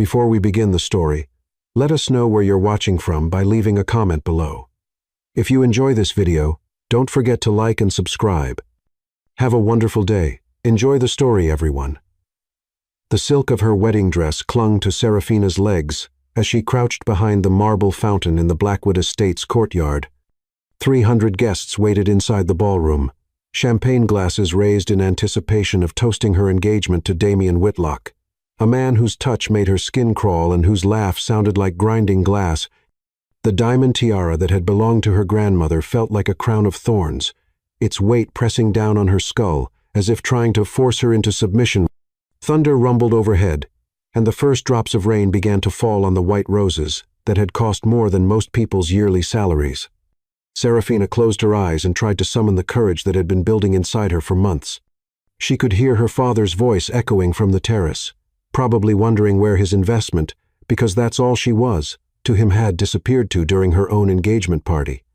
Before we begin the story, let us know where you're watching from by leaving a comment below. If you enjoy this video, don't forget to like and subscribe. Have a wonderful day. Enjoy the story, everyone. The silk of her wedding dress clung to Serafina's legs as she crouched behind the marble fountain in the Blackwood Estates courtyard. 300 guests waited inside the ballroom, champagne glasses raised in anticipation of toasting her engagement to Damien Whitlock, a man whose touch made her skin crawl and whose laugh sounded like grinding glass. The diamond tiara that had belonged to her grandmother felt like a crown of thorns, its weight pressing down on her skull as if trying to force her into submission. Thunder rumbled overhead, and the first drops of rain began to fall on the white roses that had cost more than most people's yearly salaries. Serafina closed her eyes and tried to summon the courage that had been building inside her for months. She could hear her father's voice echoing from the terrace, probably wondering where his investment, because that's all she was, to him had disappeared to during her own engagement party.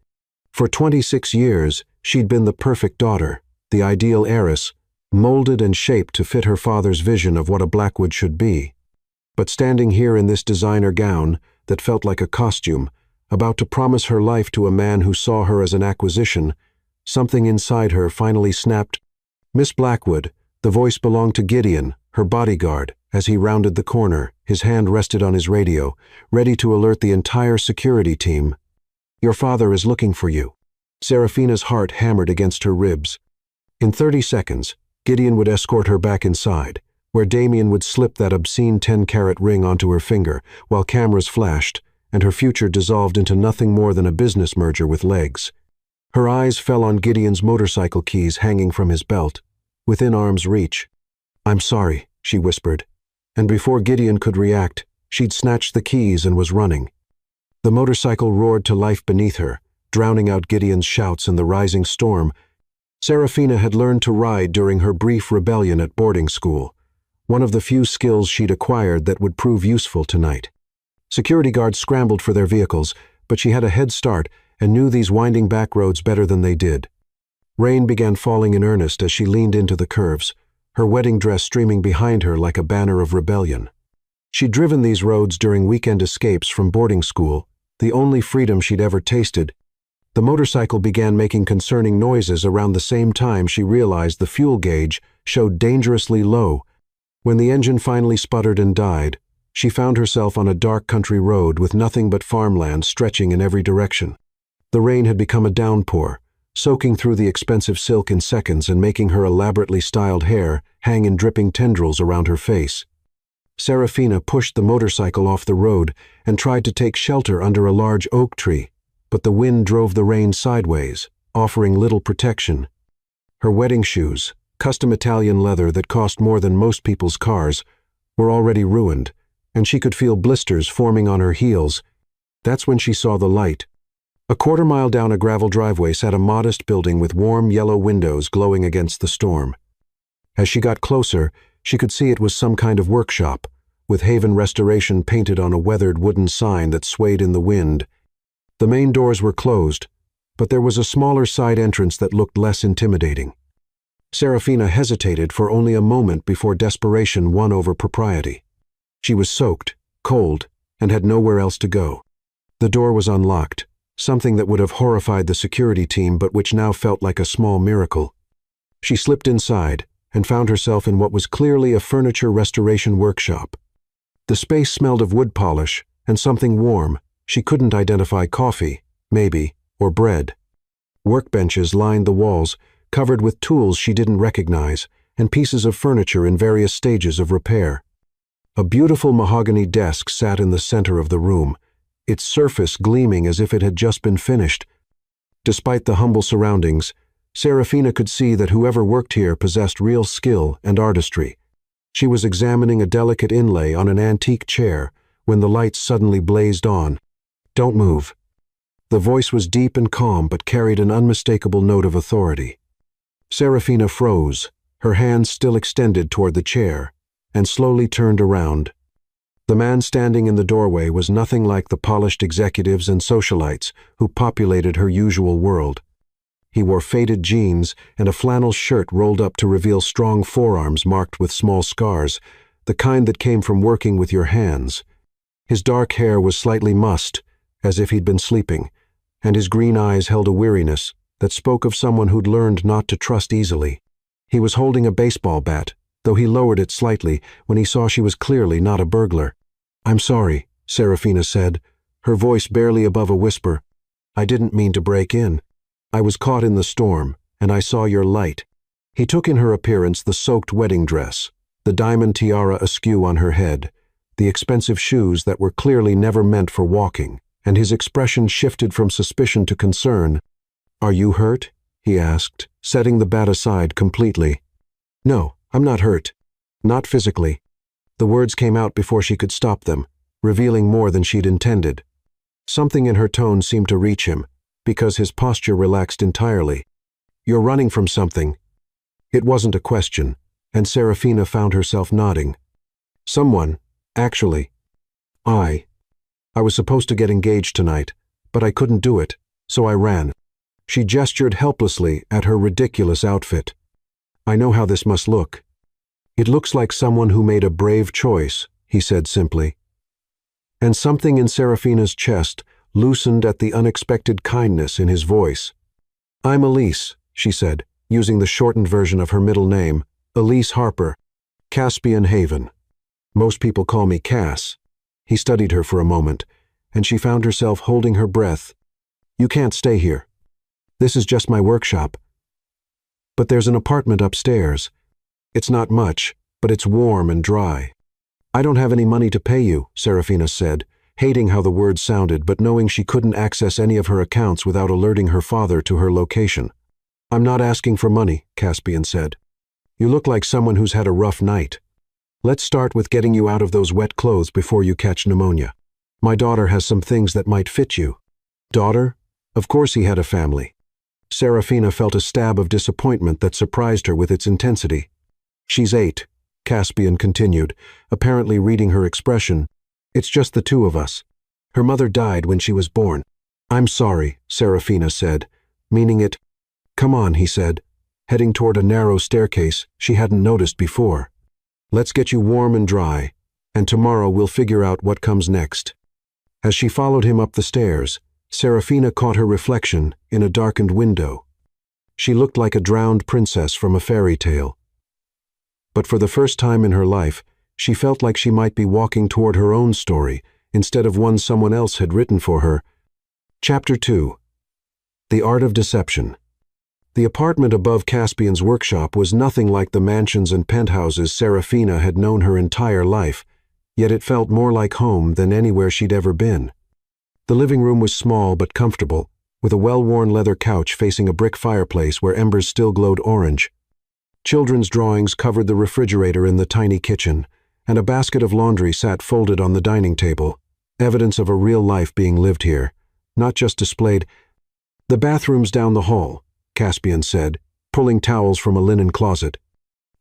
For 26 years, she'd been the perfect daughter, the ideal heiress, molded and shaped to fit her father's vision of what a Blackwood should be. But standing here in this designer gown that felt like a costume, about to promise her life to a man who saw her as an acquisition, something inside her finally snapped. Miss Blackwood, the voice belonged to Gideon, her bodyguard. As he rounded the corner, his hand rested on his radio, ready to alert the entire security team. "Your father is looking for you." Serafina's heart hammered against her ribs. In 30 seconds, Gideon would escort her back inside, where Damien would slip that obscene 10-carat ring onto her finger, while cameras flashed, and her future dissolved into nothing more than a business merger with legs. Her eyes fell on Gideon's motorcycle keys hanging from his belt, within arm's reach. "I'm sorry," she whispered. And before Gideon could react, she'd snatched the keys and was running. The motorcycle roared to life beneath her, drowning out Gideon's shouts in the rising storm. Serafina had learned to ride during her brief rebellion at boarding school, one of the few skills she'd acquired that would prove useful tonight. Security guards scrambled for their vehicles, but she had a head start and knew these winding back roads better than they did. Rain began falling in earnest as she leaned into the curves, her wedding dress streaming behind her like a banner of rebellion. She'd driven these roads during weekend escapes from boarding school, the only freedom she'd ever tasted. The motorcycle began making concerning noises around the same time she realized the fuel gauge showed dangerously low. When the engine finally sputtered and died, she found herself on a dark country road with nothing but farmland stretching in every direction. The rain had become a downpour, soaking through the expensive silk in seconds and making her elaborately styled hair hang in dripping tendrils around her face. Serafina pushed the motorcycle off the road and tried to take shelter under a large oak tree, but the wind drove the rain sideways, offering little protection. Her wedding shoes, custom Italian leather that cost more than most people's cars, were already ruined, and she could feel blisters forming on her heels. That's when she saw the light. A quarter-mile down a gravel driveway sat a modest building with warm yellow windows glowing against the storm. As she got closer, she could see it was some kind of workshop, with Haven Restoration painted on a weathered wooden sign that swayed in the wind. The main doors were closed, but there was a smaller side entrance that looked less intimidating. Serafina hesitated for only a moment before desperation won over propriety. She was soaked, cold, and had nowhere else to go. The door was unlocked, something that would have horrified the security team but which now felt like a small miracle. She slipped inside and found herself in what was clearly a furniture restoration workshop. The space smelled of wood polish and something warm. She couldn't identify coffee, maybe, or bread. Workbenches lined the walls, covered with tools she didn't recognize, and pieces of furniture in various stages of repair. A beautiful mahogany desk sat in the center of the room, its surface gleaming as if it had just been finished. Despite the humble surroundings, Serafina could see that whoever worked here possessed real skill and artistry. She was examining a delicate inlay on an antique chair when the lights suddenly blazed on. "Don't move." The voice was deep and calm but carried an unmistakable note of authority. Serafina froze, her hands still extended toward the chair, and slowly turned around. The man standing in the doorway was nothing like the polished executives and socialites who populated her usual world. He wore faded jeans and a flannel shirt rolled up to reveal strong forearms marked with small scars, the kind that came from working with your hands. His dark hair was slightly mussed, as if he'd been sleeping, and his green eyes held a weariness that spoke of someone who'd learned not to trust easily. He was holding a baseball bat, though he lowered it slightly when he saw she was clearly not a burglar. "I'm sorry," Serafina said, her voice barely above a whisper. "I didn't mean to break in. I was caught in the storm, and I saw your light." He took in her appearance the soaked wedding dress, the diamond tiara askew on her head, the expensive shoes that were clearly never meant for walking, and his expression shifted from suspicion to concern. "Are you hurt?" he asked, setting the bat aside completely. "No, I'm not hurt. Not physically." The words came out before she could stop them, revealing more than she'd intended. Something in her tone seemed to reach him, because his posture relaxed entirely. "You're running from something." It wasn't a question, and Serafina found herself nodding. "Someone, actually. I was supposed to get engaged tonight, but I couldn't do it, so I ran." She gestured helplessly at her ridiculous outfit. "I know how this must look." "It looks like someone who made a brave choice," he said simply. And something in Serafina's chest loosened at the unexpected kindness in his voice. "I'm Elise," she said, using the shortened version of her middle name, Elise Harper, Caspian Haven. "Most people call me Cass." He studied her for a moment, and she found herself holding her breath. "You can't stay here. This is just my workshop. But there's an apartment upstairs. It's not much, but it's warm and dry." "I don't have any money to pay you," Serafina said, hating how the words sounded but knowing she couldn't access any of her accounts without alerting her father to her location. "I'm not asking for money," Caspian said. "You look like someone who's had a rough night. Let's start with getting you out of those wet clothes before you catch pneumonia. My daughter has some things that might fit you." Daughter? Of course he had a family. Serafina felt a stab of disappointment that surprised her with its intensity. "She's 8, Caspian continued, apparently reading her expression. "It's just the two of us. Her mother died when she was born." "I'm sorry," Serafina said, meaning it. "Come on," he said, heading toward a narrow staircase she hadn't noticed before. "Let's get you warm and dry, and tomorrow we'll figure out what comes next." As she followed him up the stairs, Serafina caught her reflection in a darkened window. She looked like a drowned princess from a fairy tale. But for the first time in her life, she felt like she might be walking toward her own story instead of one someone else had written for her. Chapter 2. The Art of Deception. The apartment above Caspian's workshop was nothing like the mansions and penthouses Serafina had known her entire life, yet it felt more like home than anywhere she'd ever been. The living room was small but comfortable, with a well-worn leather couch facing a brick fireplace where embers still glowed orange. Children's drawings covered the refrigerator in the tiny kitchen, and a basket of laundry sat folded on the dining table, evidence of a real life being lived here, not just displayed. "The bathroom's down the hall," Caspian said, pulling towels from a linen closet.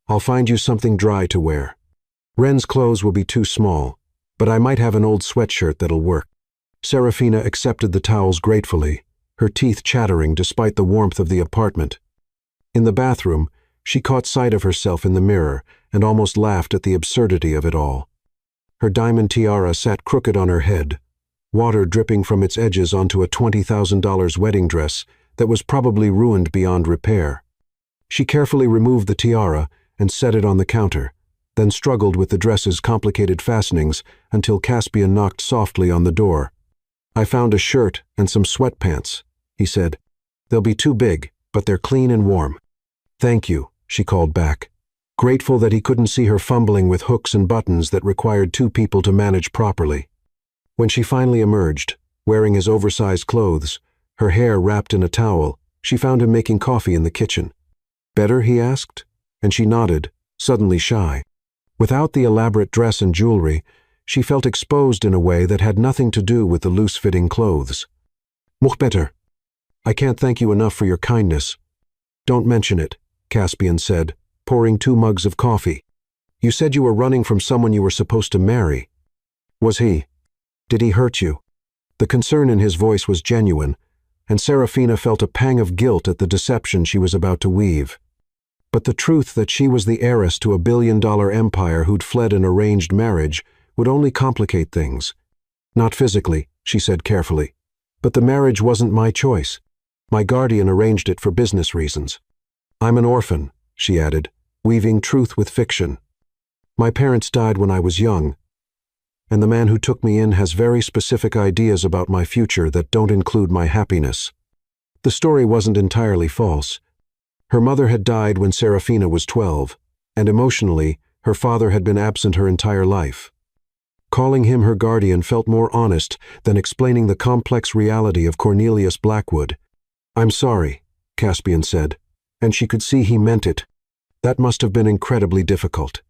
"I'll find you something dry to wear. Ren's clothes will be too small, but I might have an old sweatshirt that'll work." Serafina accepted the towels gratefully, her teeth chattering despite the warmth of the apartment. In the bathroom, she caught sight of herself in the mirror and almost laughed at the absurdity of it all. Her diamond tiara sat crooked on her head, water dripping from its edges onto a $20,000 wedding dress that was probably ruined beyond repair. She carefully removed the tiara and set it on the counter, then struggled with the dress's complicated fastenings until Caspian knocked softly on the door. "I found a shirt and some sweatpants," he said. "They'll be too big, but they're clean and warm." "Thank you," she called back, grateful that he couldn't see her fumbling with hooks and buttons that required two people to manage properly. When she finally emerged, wearing his oversized clothes, her hair wrapped in a towel, she found him making coffee in the kitchen. "Better?" he asked, and she nodded, suddenly shy. Without the elaborate dress and jewelry, she felt exposed in a way that had nothing to do with the loose-fitting clothes. "Much better. I can't thank you enough for your kindness." "Don't mention it," Caspian said, pouring 2 mugs of coffee. "You said you were running from someone you were supposed to marry. Was he? Did he hurt you?" The concern in his voice was genuine, and Serafina felt a pang of guilt at the deception she was about to weave. But the truth that she was the heiress to a billion-dollar empire who'd fled an arranged marriage would only complicate things. Not physically, she said carefully. But the marriage wasn't my choice. My guardian arranged it for business reasons. I'm an orphan, she added, weaving truth with fiction. My parents died when I was young, and the man who took me in has very specific ideas about my future that don't include my happiness. The story wasn't entirely false. Her mother had died when Serafina was 12, and emotionally, her father had been absent her entire life. Calling him her guardian felt more honest than explaining the complex reality of Cornelius Blackwood. I'm sorry, Caspian said, and she could see he meant it. That must have been incredibly difficult.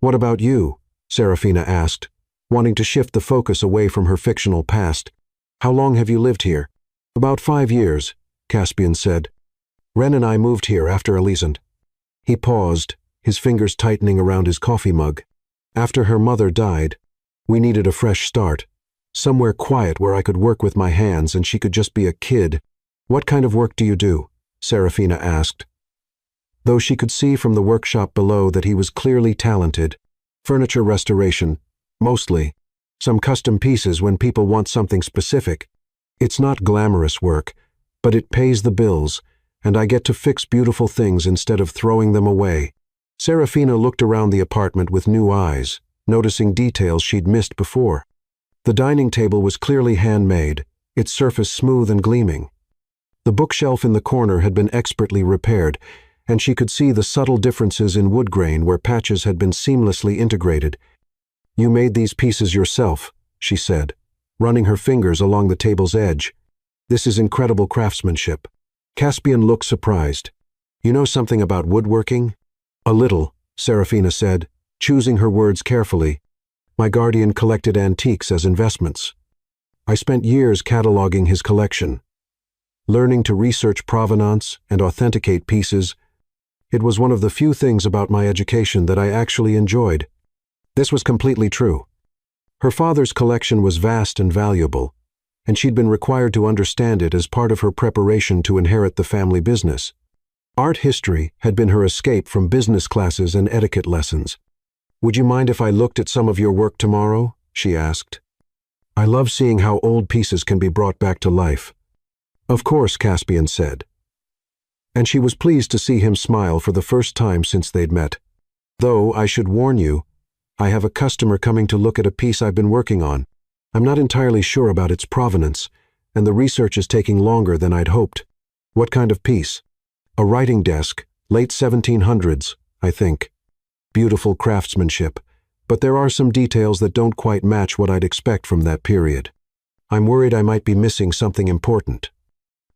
What about you? Serafina asked, wanting to shift the focus away from her fictional past. How long have you lived here? About 5 years, Caspian said. Ren and I moved here after Elysian. He paused, his fingers tightening around his coffee mug. After her mother died, we needed a fresh start. Somewhere quiet where I could work with my hands and she could just be a kid. What kind of work do you do? Serafina asked. Though she could see from the workshop below that he was clearly talented. Furniture restoration, mostly. Some custom pieces when people want something specific. It's not glamorous work, but it pays the bills, and I get to fix beautiful things instead of throwing them away. Serafina looked around the apartment with new eyes, noticing details she'd missed before. The dining table was clearly handmade, its surface smooth and gleaming. The bookshelf in the corner had been expertly repaired, and she could see the subtle differences in wood grain where patches had been seamlessly integrated. You made these pieces yourself, she said, running her fingers along the table's edge. This is incredible craftsmanship. Caspian looked surprised. You know something about woodworking? A little, Serafina said, choosing her words carefully. My guardian collected antiques as investments. I spent years cataloging his collection, learning to research provenance and authenticate pieces. It was one of the few things about my education that I actually enjoyed. This was completely true. Her father's collection was vast and valuable, and she'd been required to understand it as part of her preparation to inherit the family business. Art history had been her escape from business classes and etiquette lessons. Would you mind if I looked at some of your work tomorrow? She asked. I love seeing how old pieces can be brought back to life. Of course, Caspian said. And she was pleased to see him smile for the first time since they'd met. Though, I should warn you, I have a customer coming to look at a piece I've been working on. I'm not entirely sure about its provenance, and the research is taking longer than I'd hoped. What kind of piece? A writing desk, late 1700s, I think. Beautiful craftsmanship, but there are some details that don't quite match what I'd expect from that period. I'm worried I might be missing something important.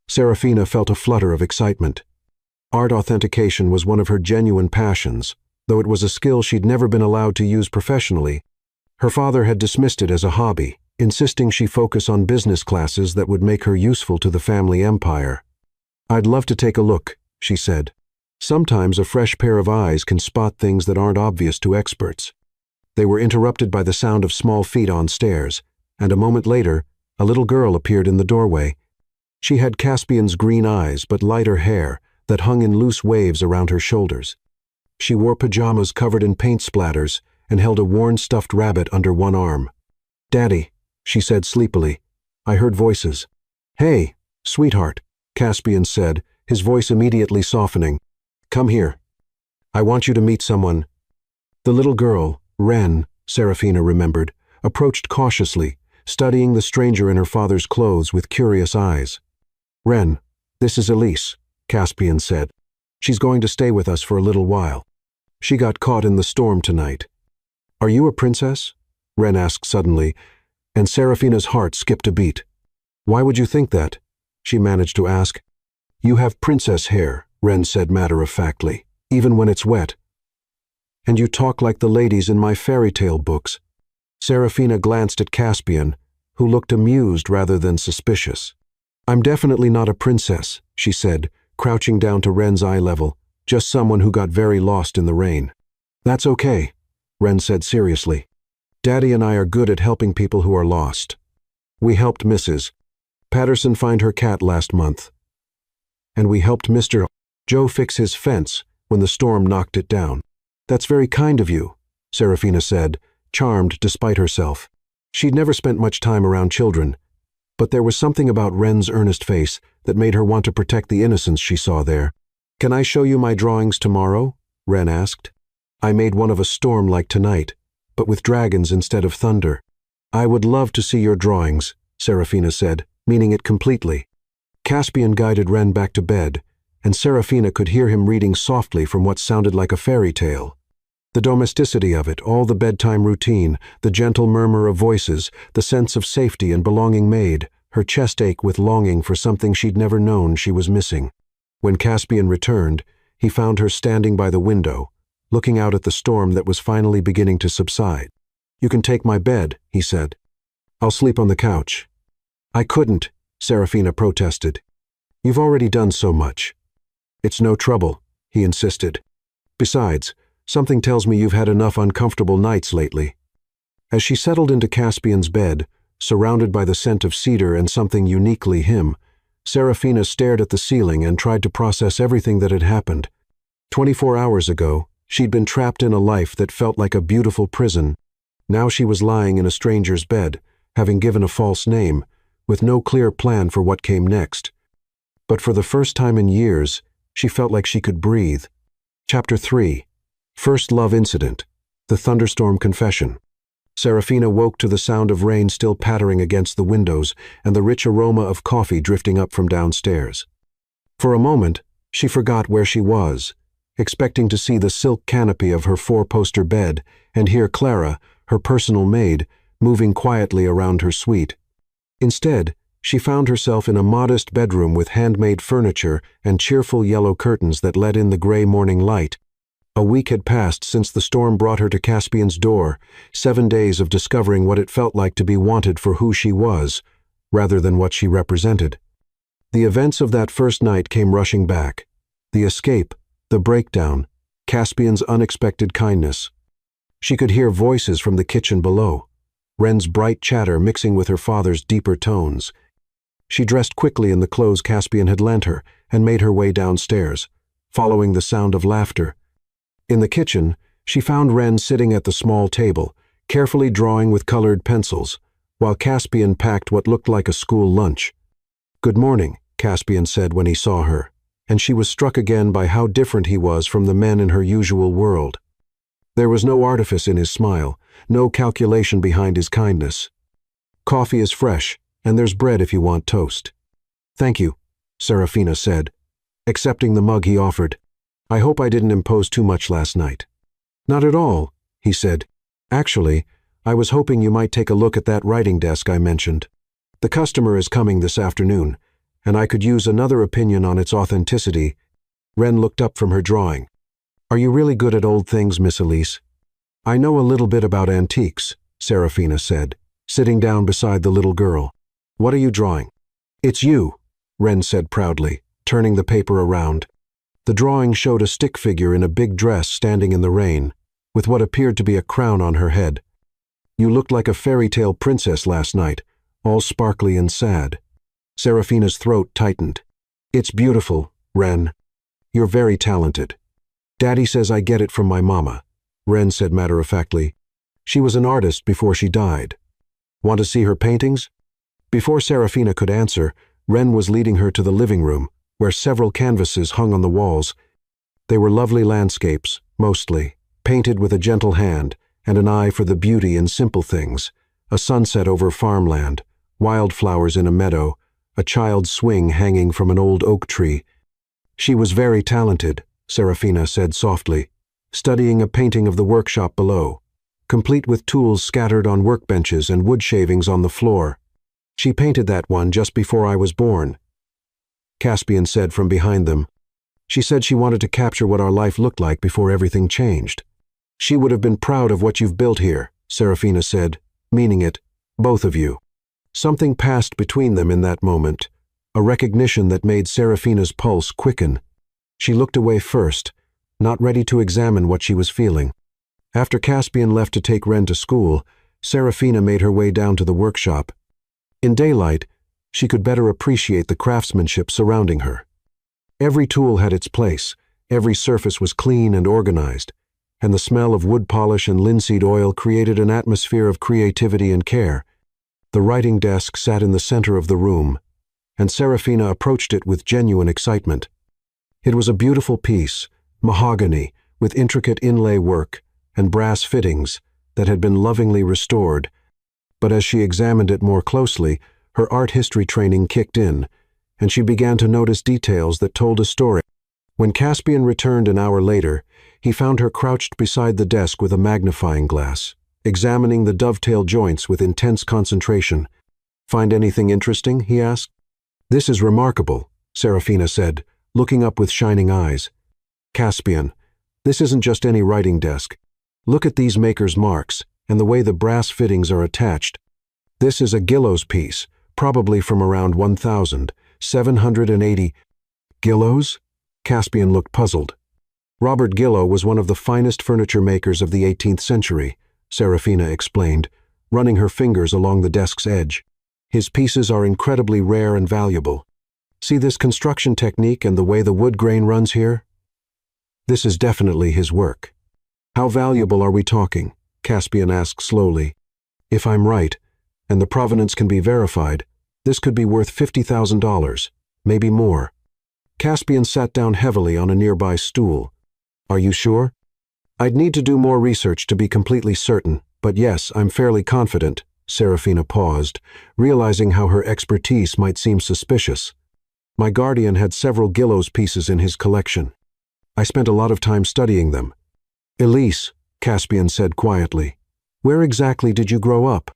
Serafina felt a flutter of excitement. Art authentication was one of her genuine passions, though it was a skill she'd never been allowed to use professionally. Her father had dismissed it as a hobby, insisting she focus on business classes that would make her useful to the family empire. I'd love to take a look, she said. Sometimes a fresh pair of eyes can spot things that aren't obvious to experts. They were interrupted by the sound of small feet on stairs, and a moment later, a little girl appeared in the doorway. She had Caspian's green eyes but lighter hair that hung in loose waves around her shoulders. She wore pajamas covered in paint splatters and held a worn stuffed rabbit under one arm. Daddy, she said sleepily. I heard voices. Hey, sweetheart, Caspian said, his voice immediately softening. Come here. I want you to meet someone. The little girl, Ren, Serafina remembered, approached cautiously, studying the stranger in her father's clothes with curious eyes. Ren, this is Elise, Caspian said. She's going to stay with us for a little while. She got caught in the storm tonight. Are you a princess? Ren asked suddenly, and Serafina's heart skipped a beat. Why would you think that? She managed to ask. You have princess hair, Ren said matter-of-factly, even when it's wet. And you talk like the ladies in my fairy tale books. Serafina glanced at Caspian, who looked amused rather than suspicious. I'm definitely not a princess, she said, crouching down to Ren's eye level, just someone who got very lost in the rain. That's okay, Ren said seriously. Daddy and I are good at helping people who are lost. We helped Mrs. Patterson find her cat last month. And we helped Mr. Joe fix his fence when the storm knocked it down. "That's very kind of you," Serafina said, charmed despite herself. She'd never spent much time around children, but there was something about Wren's earnest face that made her want to protect the innocence she saw there. "Can I show you my drawings tomorrow?" Wren asked. "I made one of a storm like tonight, but with dragons instead of thunder." "I would love to see your drawings," Serafina said, meaning it completely. Caspian guided Wren back to bed, and Serafina could hear him reading softly from what sounded like a fairy tale. The domesticity of it, all the bedtime routine, the gentle murmur of voices, the sense of safety and belonging made her chest ache with longing for something she'd never known she was missing. When Caspian returned, he found her standing by the window, looking out at the storm that was finally beginning to subside. "You can take my bed," he said. "I'll sleep on the couch." "I couldn't," Serafina protested. "You've already done so much." "It's no trouble," he insisted. "Besides, something tells me you've had enough uncomfortable nights lately." As she settled into Caspian's bed, surrounded by the scent of cedar and something uniquely him, Serafina stared at the ceiling and tried to process everything that had happened. 24 hours ago, she'd been trapped in a life that felt like a beautiful prison. Now she was lying in a stranger's bed, having given a false name, with no clear plan for what came next. But for the first time in years, she felt like she could breathe. Chapter 3. First Love Incident. The Thunderstorm Confession. Serafina woke to the sound of rain still pattering against the windows and the rich aroma of coffee drifting up from downstairs. For a moment, she forgot where she was, expecting to see the silk canopy of her four-poster bed and hear Clara, her personal maid, moving quietly around her suite. Instead, she found herself in a modest bedroom with handmade furniture and cheerful yellow curtains that let in the gray morning light. A week had passed since the storm brought her to Caspian's door, 7 days of discovering what it felt like to be wanted for who she was, rather than what she represented. The events of that first night came rushing back. The escape, the breakdown, Caspian's unexpected kindness. She could hear voices from the kitchen below, Wren's bright chatter mixing with her father's deeper tones. She dressed quickly in the clothes Caspian had lent her and made her way downstairs, following the sound of laughter. In the kitchen, she found Wren sitting at the small table, carefully drawing with colored pencils, while Caspian packed what looked like a school lunch. "Good morning," Caspian said when he saw her, and she was struck again by how different he was from the men in her usual world. There was no artifice in his smile, no calculation behind his kindness. "Coffee is fresh, and there's bread if you want toast." "Thank you," Serafina said, accepting the mug he offered. "I hope I didn't impose too much last night." "Not at all," he said. "Actually, I was hoping you might take a look at that writing desk I mentioned. The customer is coming this afternoon, and I could use another opinion on its authenticity." Wren looked up from her drawing. "Are you really good at old things, Miss Elise?" "I know a little bit about antiques," Serafina said, sitting down beside the little girl. "What are you drawing?" "It's you," Wren said proudly, turning the paper around. The drawing showed a stick figure in a big dress standing in the rain, with what appeared to be a crown on her head. "You looked like a fairy tale princess last night, all sparkly and sad." Serafina's throat tightened. "It's beautiful, Wren. You're very talented." "Daddy says I get it from my mama," Wren said matter-of-factly. "She was an artist before she died. Want to see her paintings?" Before Serafina could answer, Wren was leading her to the living room, where several canvases hung on the walls. They were lovely landscapes, mostly, painted with a gentle hand and an eye for the beauty in simple things: a sunset over farmland, wildflowers in a meadow, a child's swing hanging from an old oak tree. "She was very talented," Serafina said softly, studying a painting of the workshop below, complete with tools scattered on workbenches and wood shavings on the floor. "She painted that one just before I was born," Caspian said from behind them. "She said she wanted to capture what our life looked like before everything changed." "She would have been proud of what you've built here," Serafina said, meaning it, both of you. Something passed between them in that moment, a recognition that made Serafina's pulse quicken. She looked away first, not ready to examine what she was feeling. After Caspian left to take Wren to school, Serafina made her way down to the workshop. In daylight, she could better appreciate the craftsmanship surrounding her. Every tool had its place, Every surface was clean and organized, and the smell of wood polish and linseed oil created an atmosphere of creativity and care. The writing desk sat in the center of the room, and Serafina approached it with genuine excitement. It was a beautiful piece, mahogany, with intricate inlay work and brass fittings that had been lovingly restored. But as she examined it more closely, her art history training kicked in, and she began to notice details that told a story. When Caspian returned an hour later, he found her crouched beside the desk with a magnifying glass, examining the dovetail joints with intense concentration. "Find anything interesting?" he asked. "This is remarkable," Serafina said, looking up with shining eyes. "Caspian, this isn't just any writing desk. Look at these maker's marks and the way the brass fittings are attached. This is a Gillows piece, probably from around 1780. Gillows? Caspian looked puzzled. Robert Gillow was one of the finest furniture makers of the 18th century, Serafina explained, running her fingers along the desk's edge. His pieces are incredibly rare and valuable. See this construction technique and the way the wood grain runs here? This is definitely his work. How valuable are we talking? Caspian asked slowly. If I'm right, and the provenance can be verified, this could be worth $50,000, maybe more. Caspian sat down heavily on a nearby stool. Are you sure? I'd need to do more research to be completely certain, but yes, I'm fairly confident. Serafina paused, realizing how her expertise might seem suspicious. My guardian had several Gillows pieces in his collection. I spent a lot of time studying them. Elise, Caspian said quietly, where exactly did you grow up?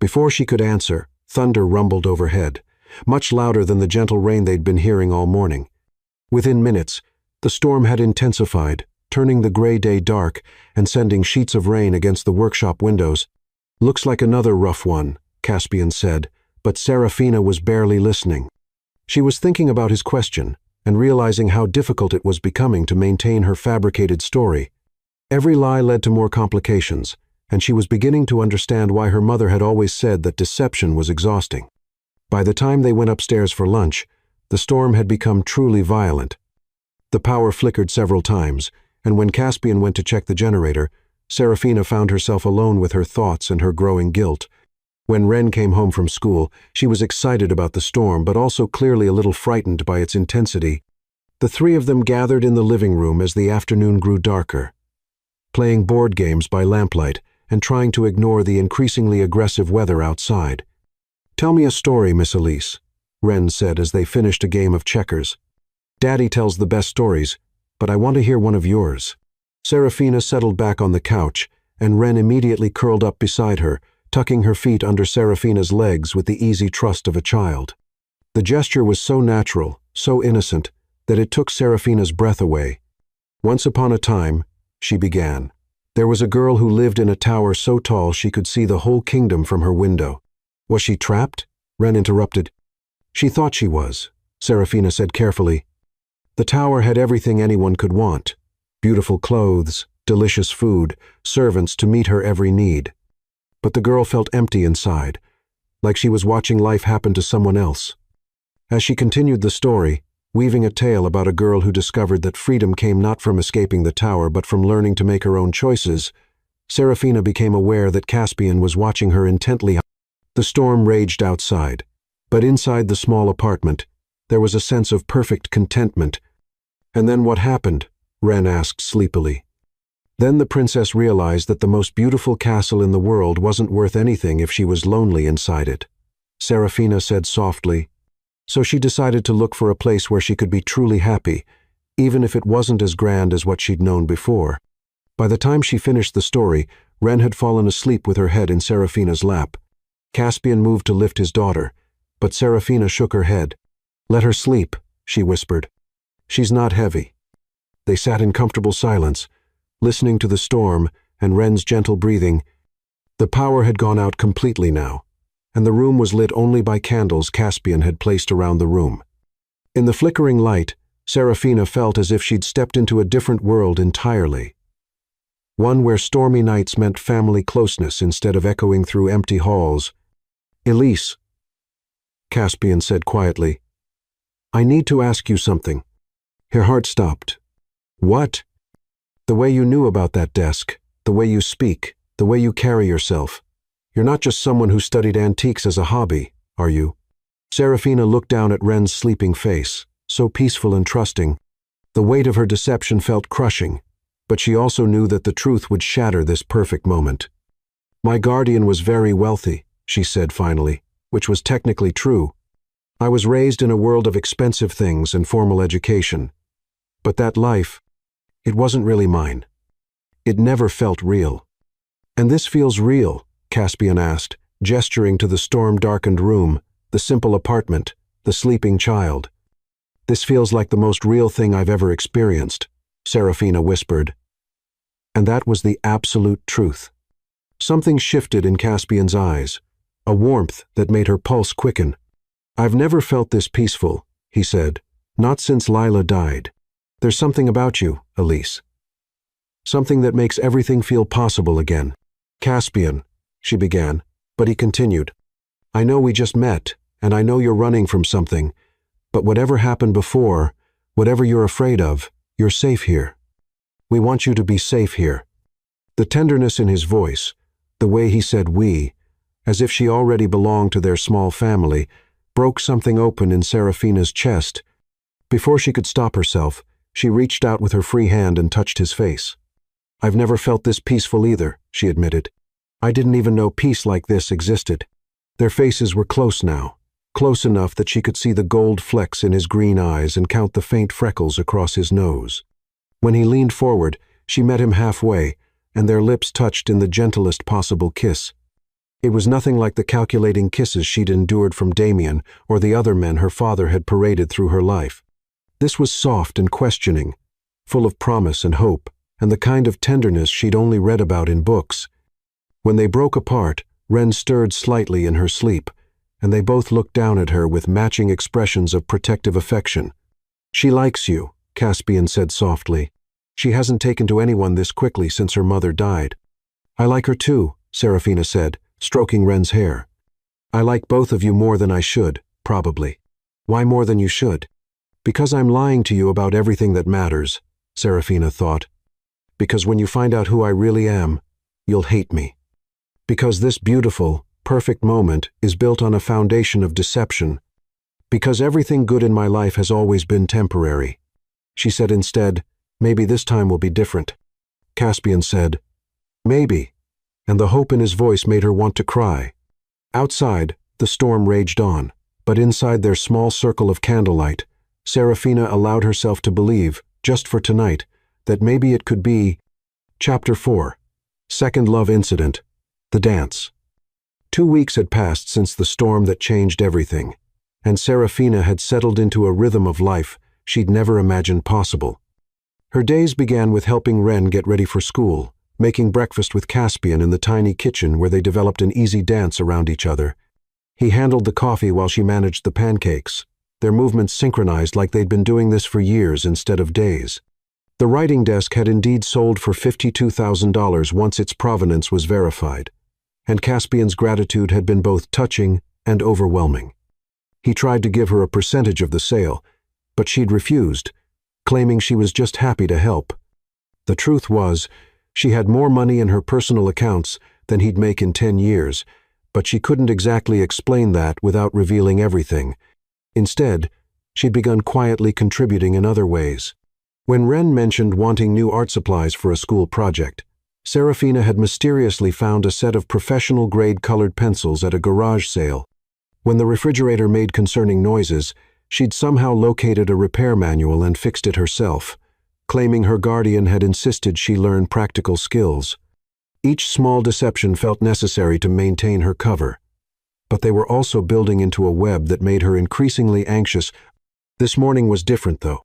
Before she could answer, thunder rumbled overhead, much louder than the gentle rain they'd been hearing all morning. Within minutes, the storm had intensified, turning the gray day dark and sending sheets of rain against the workshop windows. Looks like another rough one, Caspian said, but Serafina was barely listening. She was thinking about his question and realizing how difficult it was becoming to maintain her fabricated story. Every lie led to more complications, and she was beginning to understand why her mother had always said that deception was exhausting. By the time they went upstairs for lunch, the storm had become truly violent. The power flickered several times, and when Caspian went to check the generator, Serafina found herself alone with her thoughts and her growing guilt. When Ren came home from school, she was excited about the storm, but also clearly a little frightened by its intensity. The three of them gathered in the living room as the afternoon grew darker, playing board games by lamplight and trying to ignore the increasingly aggressive weather outside. "Tell me a story, Miss Elise," Ren said as they finished a game of checkers. "Daddy tells the best stories, but I want to hear one of yours." Serafina settled back on the couch, and Ren immediately curled up beside her, tucking her feet under Serafina's legs with the easy trust of a child. The gesture was so natural, so innocent, that it took Serafina's breath away. "Once upon a time," she began, "there was a girl who lived in a tower so tall she could see the whole kingdom from her window." "Was she trapped?" Ren interrupted. "She thought she was," Serafina said carefully. "The tower had everything anyone could want. Beautiful clothes, delicious food, servants to meet her every need. But the girl felt empty inside, like she was watching life happen to someone else." As she continued the story, weaving a tale about a girl who discovered that freedom came not from escaping the tower but from learning to make her own choices, Serafina became aware that Caspian was watching her intently. The storm raged outside, but inside the small apartment, there was a sense of perfect contentment. "And then what happened?" Ren asked sleepily. "Then the princess realized that the most beautiful castle in the world wasn't worth anything if she was lonely inside it," Serafina said softly. "So she decided to look for a place where she could be truly happy, even if it wasn't as grand as what she'd known before." By the time she finished the story, Ren had fallen asleep with her head in Serafina's lap. Caspian moved to lift his daughter, but Serafina shook her head. "Let her sleep," she whispered. "She's not heavy." They sat in comfortable silence, listening to the storm and Ren's gentle breathing. The power had gone out completely now, and the room was lit only by candles Caspian had placed around the room. In the flickering light, Serafina felt as if she'd stepped into a different world entirely. One where stormy nights meant family closeness instead of echoing through empty halls. "Elise," Caspian said quietly, "I need to ask you something." Her heart stopped. What? The way you knew about that desk, the way you speak, the way you carry yourself. You're not just someone who studied antiques as a hobby, are you? Serafina looked down at Ren's sleeping face, so peaceful and trusting. The weight of her deception felt crushing, but she also knew that the truth would shatter this perfect moment. My guardian was very wealthy, she said finally, which was technically true. I was raised in a world of expensive things and formal education. But that life, it wasn't really mine. It never felt real. And this feels real, Caspian asked, gesturing to the storm-darkened room, the simple apartment, the sleeping child. This feels like the most real thing I've ever experienced, Serafina whispered. And that was the absolute truth. Something shifted in Caspian's eyes, a warmth that made her pulse quicken. I've never felt this peaceful, he said, not since Lila died. There's something about you, Elise. Something that makes everything feel possible again. Caspian, she began, but he continued. I know we just met, and I know you're running from something, but whatever happened before, whatever you're afraid of, you're safe here. We want you to be safe here. The tenderness in his voice, the way he said we, as if she already belonged to their small family, broke something open in Serafina's chest. Before she could stop herself, she reached out with her free hand and touched his face. I've never felt this peaceful either, she admitted. I didn't even know peace like this existed. Their faces were close now, close enough that she could see the gold flecks in his green eyes and count the faint freckles across his nose. When he leaned forward, she met him halfway, and their lips touched in the gentlest possible kiss. It was nothing like the calculating kisses she'd endured from Damien or the other men her father had paraded through her life. This was soft and questioning, full of promise and hope, and the kind of tenderness she'd only read about in books. When they broke apart, Ren stirred slightly in her sleep, and they both looked down at her with matching expressions of protective affection. She likes you, Caspian said softly. She hasn't taken to anyone this quickly since her mother died. I like her too, Serafina said, stroking Ren's hair. I like both of you more than I should, probably. Why more than you should? Because I'm lying to you about everything that matters, Serafina thought. Because when you find out who I really am, you'll hate me. Because this beautiful, perfect moment is built on a foundation of deception. Because everything good in my life has always been temporary. She said instead, maybe this time will be different. Caspian said, maybe, and the hope in his voice made her want to cry. Outside, the storm raged on, but inside their small circle of candlelight, Serafina allowed herself to believe, just for tonight, that maybe it could be. Chapter 4. Second Love Incident. The Dance. 2 weeks had passed since the storm that changed everything, and Serafina had settled into a rhythm of life she'd never imagined possible. Her days began with helping Ren get ready for school, making breakfast with Caspian in the tiny kitchen where they developed an easy dance around each other. He handled the coffee while she managed the pancakes, their movements synchronized like they'd been doing this for years instead of days. The writing desk had indeed sold for $52,000 once its provenance was verified, and Caspian's gratitude had been both touching and overwhelming. He tried to give her a percentage of the sale, but she'd refused, claiming she was just happy to help. The truth was, she had more money in her personal accounts than he'd make in 10 years, but she couldn't exactly explain that without revealing everything. Instead, she'd begun quietly contributing in other ways. When Ren mentioned wanting new art supplies for a school project, Serafina had mysteriously found a set of professional-grade colored pencils at a garage sale. When the refrigerator made concerning noises, she'd somehow located a repair manual and fixed it herself, claiming her guardian had insisted she learn practical skills. Each small deception felt necessary to maintain her cover, but they were also building into a web that made her increasingly anxious. This morning was different, though.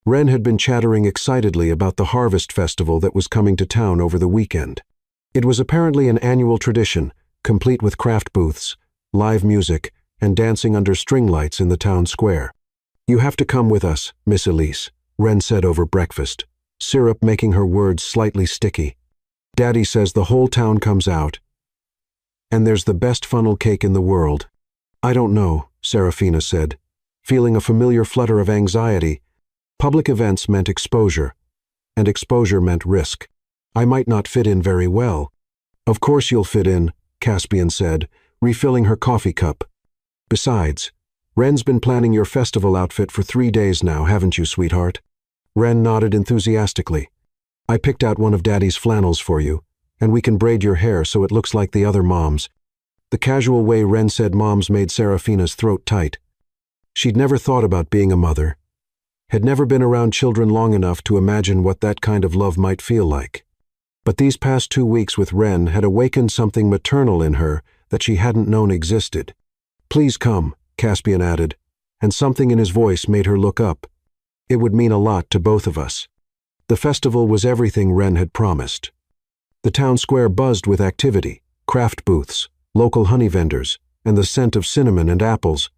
Ren had been chattering excitedly about the harvest festival that was coming to town over the weekend. It was apparently an annual tradition, complete with craft booths, live music, and dancing under string lights in the town square. You have to come with us, Miss Elise, Ren said over breakfast, syrup making her words slightly sticky. Daddy says the whole town comes out, and there's the best funnel cake in the world. I don't know, Serafina said, feeling a familiar flutter of anxiety. Public events meant exposure, and exposure meant risk. I might not fit in very well. Of course you'll fit in, Caspian said, refilling her coffee cup. Besides, Ren's been planning your festival outfit for 3 days now, haven't you, sweetheart? Ren nodded enthusiastically. I picked out one of Daddy's flannels for you, and we can braid your hair so it looks like the other moms. The casual way Ren said moms made Serafina's throat tight. She'd never thought about being a mother, had never been around children long enough to imagine what that kind of love might feel like. But these past 2 weeks with Ren had awakened something maternal in her that she hadn't known existed. Please come, Caspian added, and something in his voice made her look up. It would mean a lot to both of us. The festival was everything Ren had promised. The town square buzzed with activity, craft booths, local honey vendors, and the scent of cinnamon and apples.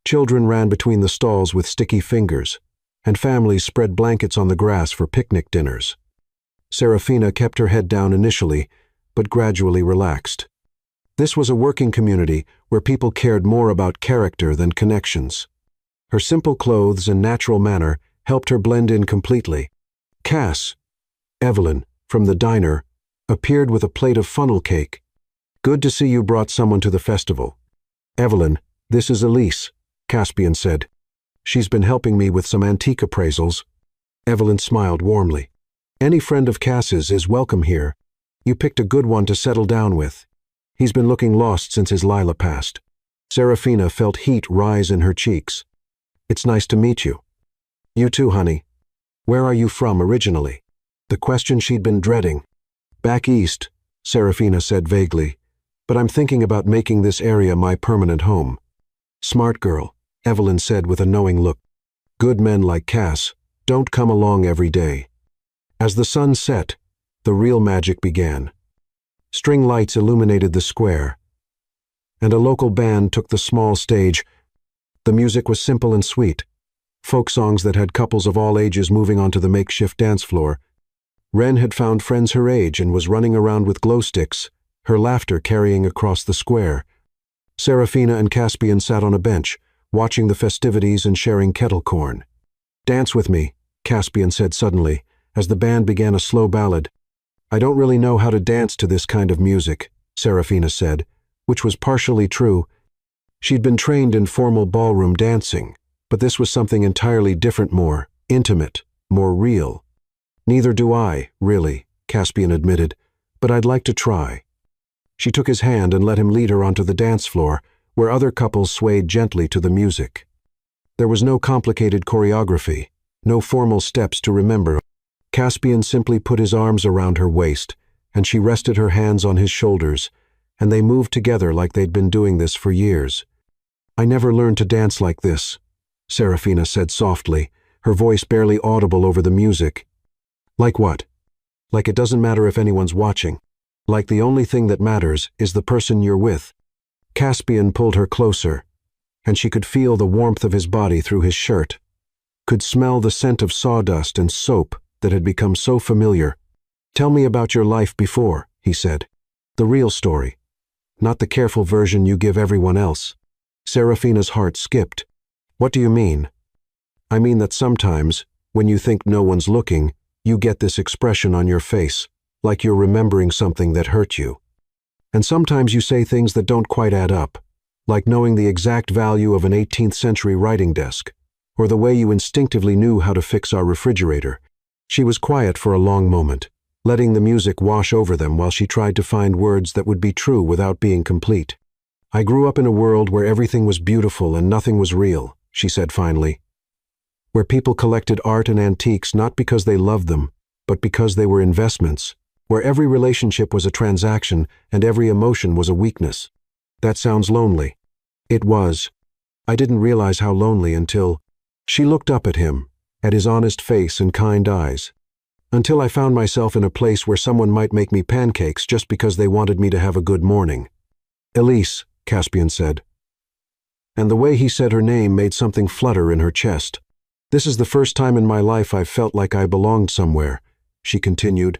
Children ran between the stalls with sticky fingers, and families spread blankets on the grass for picnic dinners. Serafina kept her head down initially, but gradually relaxed. This was a working community where people cared more about character than connections. Her simple clothes and natural manner helped her blend in completely. Cass, Evelyn, from the diner, appeared with a plate of funnel cake. Good to see you brought someone to the festival. Evelyn, this is Elise, Caspian said. She's been helping me with some antique appraisals. Evelyn smiled warmly. Any friend of Cass's is welcome here. You picked a good one to settle down with. He's been looking lost since his Lila passed. Serafina felt heat rise in her cheeks. It's nice to meet you. You too, honey. Where are you from originally? The question she'd been dreading. Back east, Serafina said vaguely, but I'm thinking about making this area my permanent home. Smart girl, Evelyn said with a knowing look. Good men like Cass don't come along every day. As the sun set, the real magic began. String lights illuminated the square, and a local band took the small stage. The music was simple and sweet, folk songs that had couples of all ages moving onto the makeshift dance floor. Ren had found friends her age and was running around with glow sticks, her laughter carrying across the square. Serafina and Caspian sat on a bench, watching the festivities and sharing kettle corn. Dance with me, Caspian said suddenly, as the band began a slow ballad. I don't really know how to dance to this kind of music, Serafina said, which was partially true. She'd been trained in formal ballroom dancing, but this was something entirely different, more intimate, more real. Neither do I, really, Caspian admitted, but I'd like to try. She took his hand and let him lead her onto the dance floor, where other couples swayed gently to the music. There was no complicated choreography, no formal steps to remember. Caspian simply put his arms around her waist, and she rested her hands on his shoulders, and they moved together like they'd been doing this for years. I never learned to dance like this, Serafina said softly, her voice barely audible over the music. Like what? Like it doesn't matter if anyone's watching. Like the only thing that matters is the person you're with. Caspian pulled her closer, and she could feel the warmth of his body through his shirt, could smell the scent of sawdust and soap that had become so familiar. Tell me about your life before, he said. The real story, not the careful version you give everyone else. Serafina's heart skipped. What do you mean? I mean that sometimes, when you think no one's looking, you get this expression on your face, like you're remembering something that hurt you. And sometimes you say things that don't quite add up, like knowing the exact value of an 18th century writing desk, or the way you instinctively knew how to fix our refrigerator. She was quiet for a long moment, letting the music wash over them while she tried to find words that would be true without being complete. I grew up in a world where everything was beautiful and nothing was real, she said finally. Where people collected art and antiques not because they loved them, but because they were investments. Where every relationship was a transaction and every emotion was a weakness. That sounds lonely. It was. I didn't realize how lonely until... She looked up at him, at his honest face and kind eyes. Until I found myself in a place where someone might make me pancakes just because they wanted me to have a good morning. Elise, Caspian said. And the way he said her name made something flutter in her chest. This is the first time in my life I've felt like I belonged somewhere, she continued.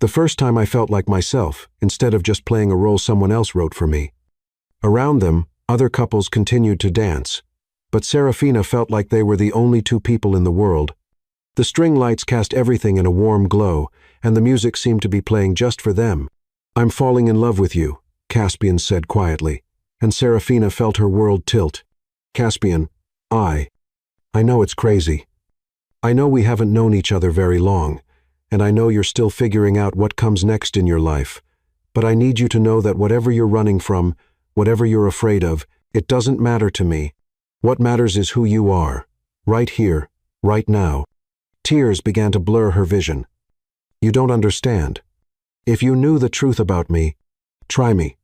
The first time I felt like myself, instead of just playing a role someone else wrote for me. Around them, other couples continued to dance, but Serafina felt like they were the only two people in the world. The string lights cast everything in a warm glow, and the music seemed to be playing just for them. "I'm falling in love with you," Caspian said quietly, and Serafina felt her world tilt. "Caspian, I know it's crazy. I know we haven't known each other very long, and I know you're still figuring out what comes next in your life. But I need you to know that whatever you're running from, whatever you're afraid of, it doesn't matter to me. What matters is who you are, right here, right now." Tears began to blur her vision. "You don't understand. If you knew the truth about me, try me."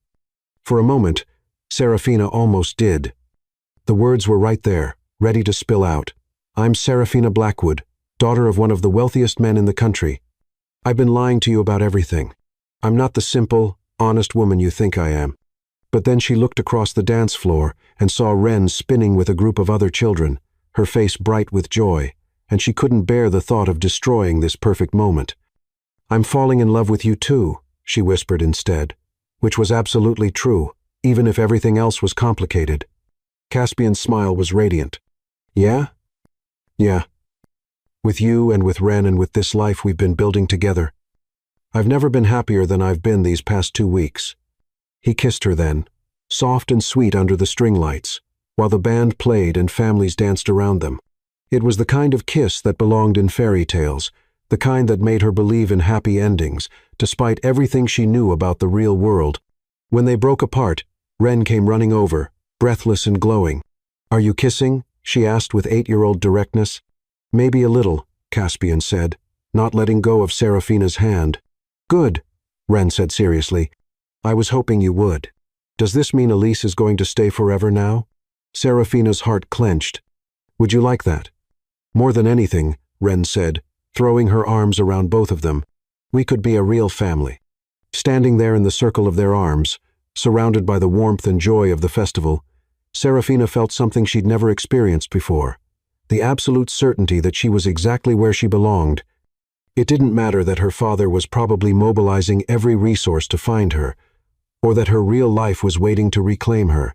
For a moment, Serafina almost did. The words were right there, ready to spill out. "I'm Serafina Blackwood, daughter of one of the wealthiest men in the country. I've been lying to you about everything. I'm not the simple, honest woman you think I am." But then she looked across the dance floor and saw Wren spinning with a group of other children, her face bright with joy, and she couldn't bear the thought of destroying this perfect moment. "I'm falling in love with you too," she whispered instead, which was absolutely true, even if everything else was complicated. Caspian's smile was radiant. "Yeah? Yeah. With you and with Wren and with this life we've been building together. I've never been happier than I've been these past 2 weeks." He kissed her then, soft and sweet under the string lights, while the band played and families danced around them. It was the kind of kiss that belonged in fairy tales, the kind that made her believe in happy endings, despite everything she knew about the real world. When they broke apart, Wren came running over, breathless and glowing. "Are you kissing?" she asked with 8-year-old directness. "Maybe a little," Caspian said, not letting go of Serafina's hand. "Good," Wren said seriously. "I was hoping you would. Does this mean Elise is going to stay forever now?" Serafina's heart clenched. "Would you like that?" "More than anything," Wren said, throwing her arms around both of them. "We could be a real family." Standing there in the circle of their arms, surrounded by the warmth and joy of the festival, Serafina felt something she'd never experienced before, the absolute certainty that she was exactly where she belonged. It didn't matter that her father was probably mobilizing every resource to find her, or that her real life was waiting to reclaim her.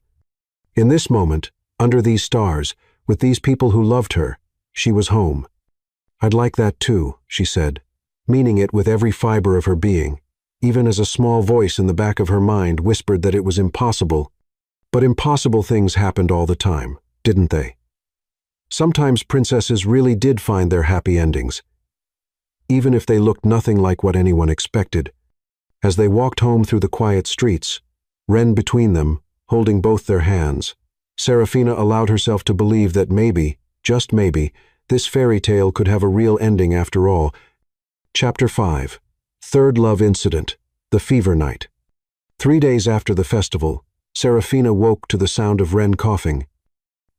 In this moment, under these stars, with these people who loved her, she was home. "I'd like that too," she said, meaning it with every fiber of her being, even as a small voice in the back of her mind whispered that it was impossible. But impossible things happened all the time, didn't they? Sometimes princesses really did find their happy endings, even if they looked nothing like what anyone expected. As they walked home through the quiet streets, Wren between them, holding both their hands, Serafina allowed herself to believe that maybe, just maybe, this fairy tale could have a real ending after all. Chapter 5. Third Love Incident, The Fever Night. 3 days after the festival, Serafina woke to the sound of Wren coughing.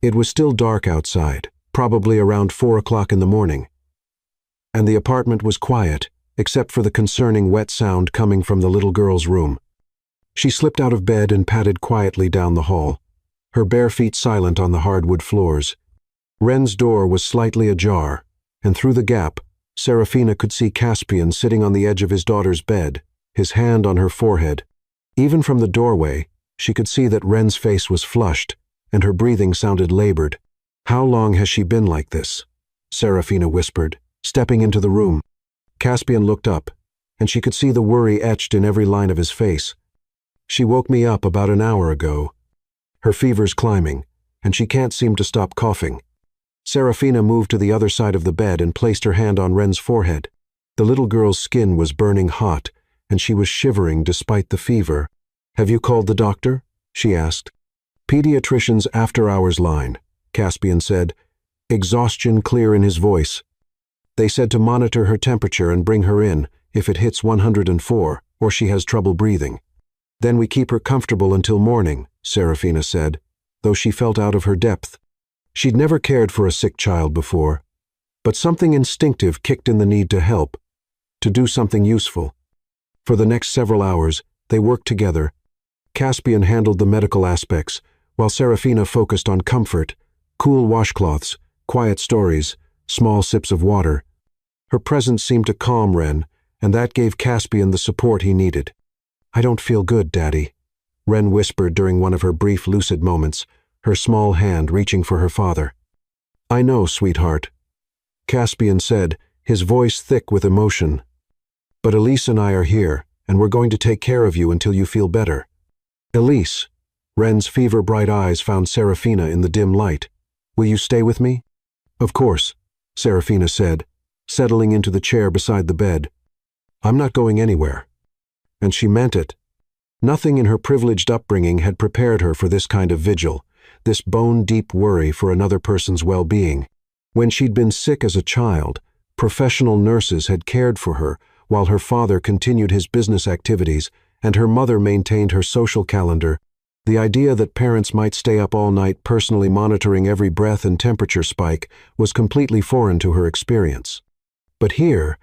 It was still dark outside, probably around 4 o'clock in the morning, and the apartment was quiet, except for the concerning wet sound coming from the little girl's room. She slipped out of bed and padded quietly down the hall, her bare feet silent on the hardwood floors. Wren's door was slightly ajar, and through the gap, Serafina could see Caspian sitting on the edge of his daughter's bed, his hand on her forehead. Even from the doorway, she could see that Wren's face was flushed, and her breathing sounded labored. "How long has she been like this?" Serafina whispered, stepping into the room. Caspian looked up, and she could see the worry etched in every line of his face. "She woke me up about an hour ago. Her fever's climbing, and she can't seem to stop coughing." Serafina moved to the other side of the bed and placed her hand on Wren's forehead. The little girl's skin was burning hot, and she was shivering despite the fever. "Have you called the doctor?" she asked. "Pediatrician's after-hours line," Caspian said, exhaustion clear in his voice. "They said to monitor her temperature and bring her in if it hits 104 or she has trouble breathing. Then we keep her comfortable until morning," Serafina said, though she felt out of her depth. She'd never cared for a sick child before, but something instinctive kicked in the need to help, to do something useful. For the next several hours, they worked together. Caspian handled the medical aspects, while Serafina focused on comfort, cool washcloths, quiet stories, small sips of water. Her presence seemed to calm Wren, and that gave Caspian the support he needed. "I don't feel good, Daddy," Wren whispered during one of her brief lucid moments, her small hand reaching for her father. "I know, sweetheart." Caspian said, his voice thick with emotion. "But Elise and I are here, and we're going to take care of you until you feel better." "Elise?" Ren's fever-bright eyes found Serafina in the dim light. "Will you stay with me?" "Of course," Serafina said, settling into the chair beside the bed. "I'm not going anywhere." And she meant it. Nothing in her privileged upbringing had prepared her for this kind of vigil, this bone-deep worry for another person's well-being. When she'd been sick as a child, professional nurses had cared for her while her father continued his business activities and her mother maintained her social calendar. The idea that parents might stay up all night personally monitoring every breath and temperature spike was completely foreign to her experience. But here,